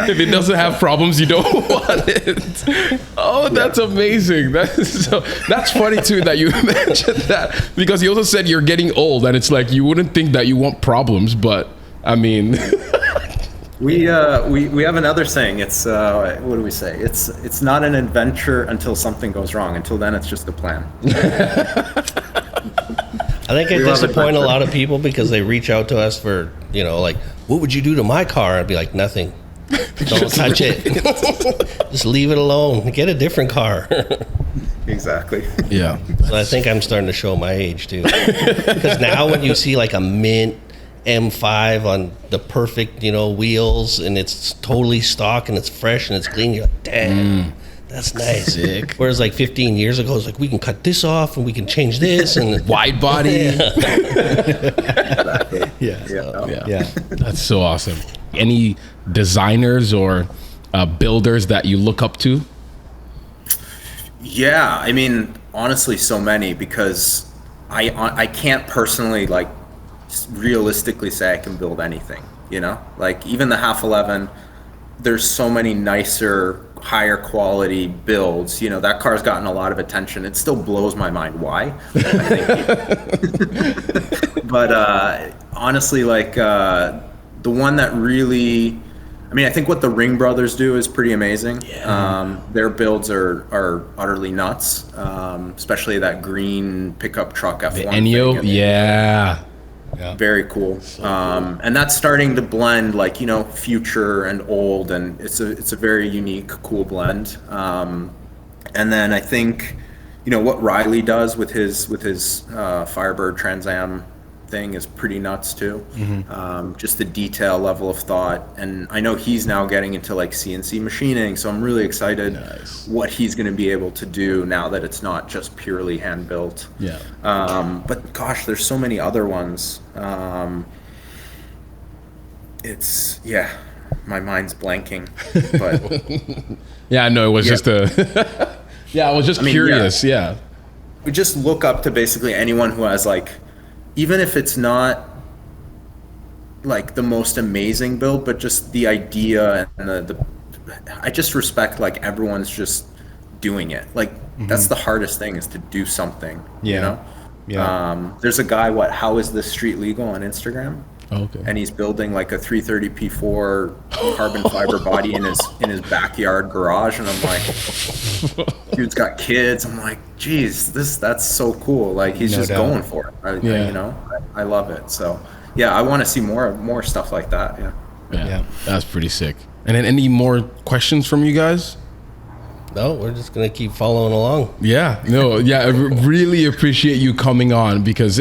If it doesn't have problems, you don't want it. Oh, that's amazing. That's funny too that you mentioned that, because you also said you're getting old, and it's like you wouldn't think that you want problems, but I mean, we have another saying. It's what do we say? It's not an adventure until something goes wrong. Until then, it's just a plan. I think I disappoint a lot of people because they reach out to us for, you know, like, what would you do to my car? I'd be like, nothing. Don't touch it. Just leave it alone. Get a different car. Exactly. yeah. So I think I'm starting to show my age too. Because now when you see like a mint M5 on the perfect, you know, wheels, and it's totally stock and it's fresh and it's clean, you're like, damn, that's nice. Sick. Whereas like 15 years ago, it's like, we can cut this off and we can change this, and Wide body. Yeah. That's so awesome. Any designers or builders that you look up to? Yeah, I mean, honestly, so many, because I can't personally like realistically say I can build anything. You know, like even the 511, there's so many nicer, higher quality builds. You know, that car's gotten a lot of attention. It still blows my mind why. But honestly, like the one that really, I mean, I think what the Ring brothers do is pretty amazing. Yeah. Their builds are utterly nuts, especially that green pickup truck F1 The Enyo, thing. yeah. Very cool. And that's starting to blend, like, you know, future and old, and it's a very unique, cool blend. And then I think, you know, what Riley does with his Firebird Trans Am thing is pretty nuts too. Just the detail level of thought, and I know he's now getting into like CNC machining, so I'm really excited what he's going to be able to do now that it's not just purely hand built. But gosh, there's so many other ones. It's my mind's blanking, but Yeah, no, it was just a I was just curious. We just look up to basically anyone who has, like, even if it's not like the most amazing build, but just the idea and the I just respect like everyone's just doing it. Like that's the hardest thing, is to do something. You know? Yeah. There's a guy, how is this street legal on Instagram? Okay. And he's building like a 330 P4 carbon fiber body in his backyard garage, and I'm like, dude's got kids. I'm like, geez, that's so cool. Like he's just going for it. You know, I love it. So yeah, I want to see more stuff like that. Yeah, that's pretty sick. And then any more questions from you guys? No, we're just gonna keep following along. I really appreciate you coming on, because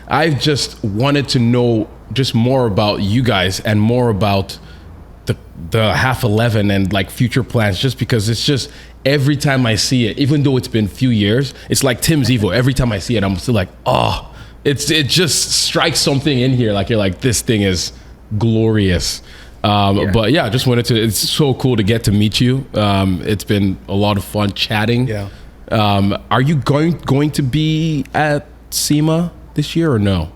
I just wanted to know just more about you guys and more about the half 11 and like future plans, just because it's just every time I see it, even though it's been a few years, it's like Tim's Evo. Every time I see it, I'm still like, it just strikes something in here. Like you're like, this thing is glorious. But yeah, I just wanted to, it's so cool to get to meet you. It's been a lot of fun chatting. Yeah. Are you going to be at SEMA this year or no?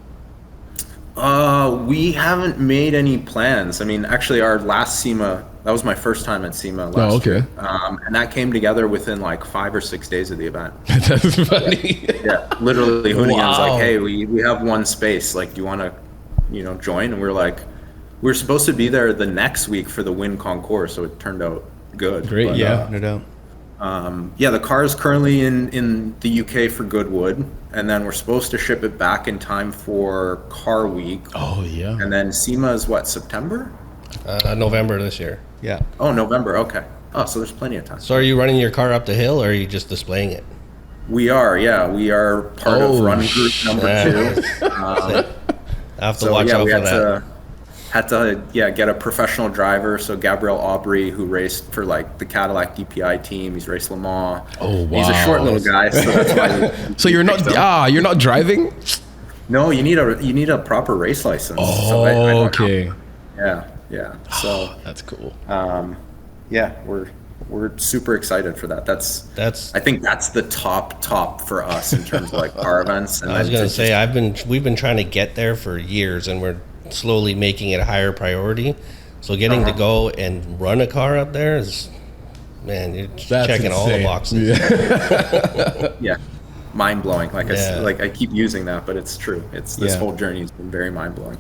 We haven't made any plans. I mean, actually our last SEMA, that was my first time at SEMA last year. And that came together within like 5 or 6 days of the event. That's funny. Yeah, literally Hoonigan's like, hey, we have one space. Like, do you want to, join? And we're like, we were supposed to be there the next week for the Win Concours, so it turned out good. Great, but, No doubt. the car is currently in the UK for Goodwood, and then we're supposed to ship it back in time for Car Week. Oh yeah. And then SEMA is what, September? November this year. Yeah. Oh, November. Okay. Oh, so there's plenty of time. So are you running your car up the hill, or are you just displaying it? We are, yeah. We are part of Run Group number 2. I have to So watch out we for that. had to get a professional driver. So Gabriel Aubry, who raced for like the Cadillac DPI team, he's raced Le Mans. Oh wow. He's a short little guy, so that's why. So you're not driving? No, you need a proper race license. Oh, so I don't okay. have- Yeah. So That's cool. we're super excited for that. That's. I think that's the top for us in terms of like car events. And I was then gonna to say we've been trying to get there for years, and we're slowly making it a higher priority. So getting to go and run a car up there is, man, you're checking all the boxes. yeah, mind blowing. Like I keep using that, but it's true. This whole journey has been very mind blowing.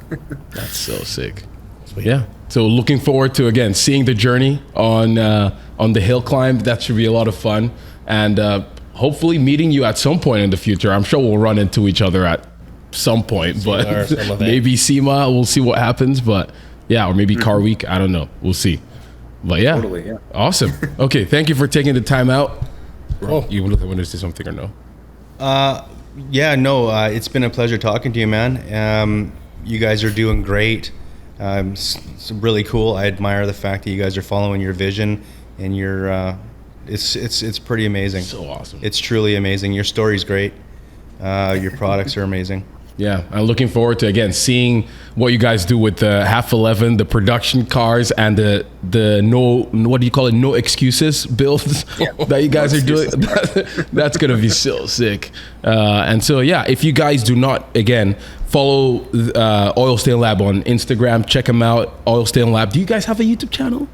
That's so sick. Yeah. So looking forward to again seeing the journey on the hill climb. That should be a lot of fun, and hopefully meeting you at some point in the future. I'm sure we'll run into each other at some point, but maybe SEMA. We'll see what happens. But yeah, or maybe Car Week. I don't know. We'll see. But yeah, Totally, yeah. Awesome. Okay, thank you for taking the time out. Cool. You want to say something or no? It's been a pleasure talking to you, man. You guys are doing great. It's really cool. I admire the fact that you guys are following your vision, and it's pretty amazing. So awesome. It's truly amazing. Your story's great. Your products are amazing. Yeah, I'm looking forward to again seeing what you guys do with the half 11, the production cars, and the no excuses builds that you guys are doing. That's gonna be so sick. And so yeah, if you guys do not again follow Oilstainlab on Instagram, check them out. Oilstainlab. Do you guys have a YouTube channel?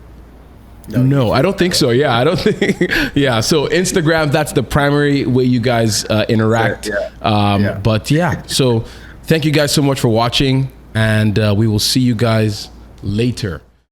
No, I don't think so. Yeah, I don't think. Yeah, so Instagram, that's the primary way you guys interact. But yeah, so thank you guys so much for watching, and we will see you guys later.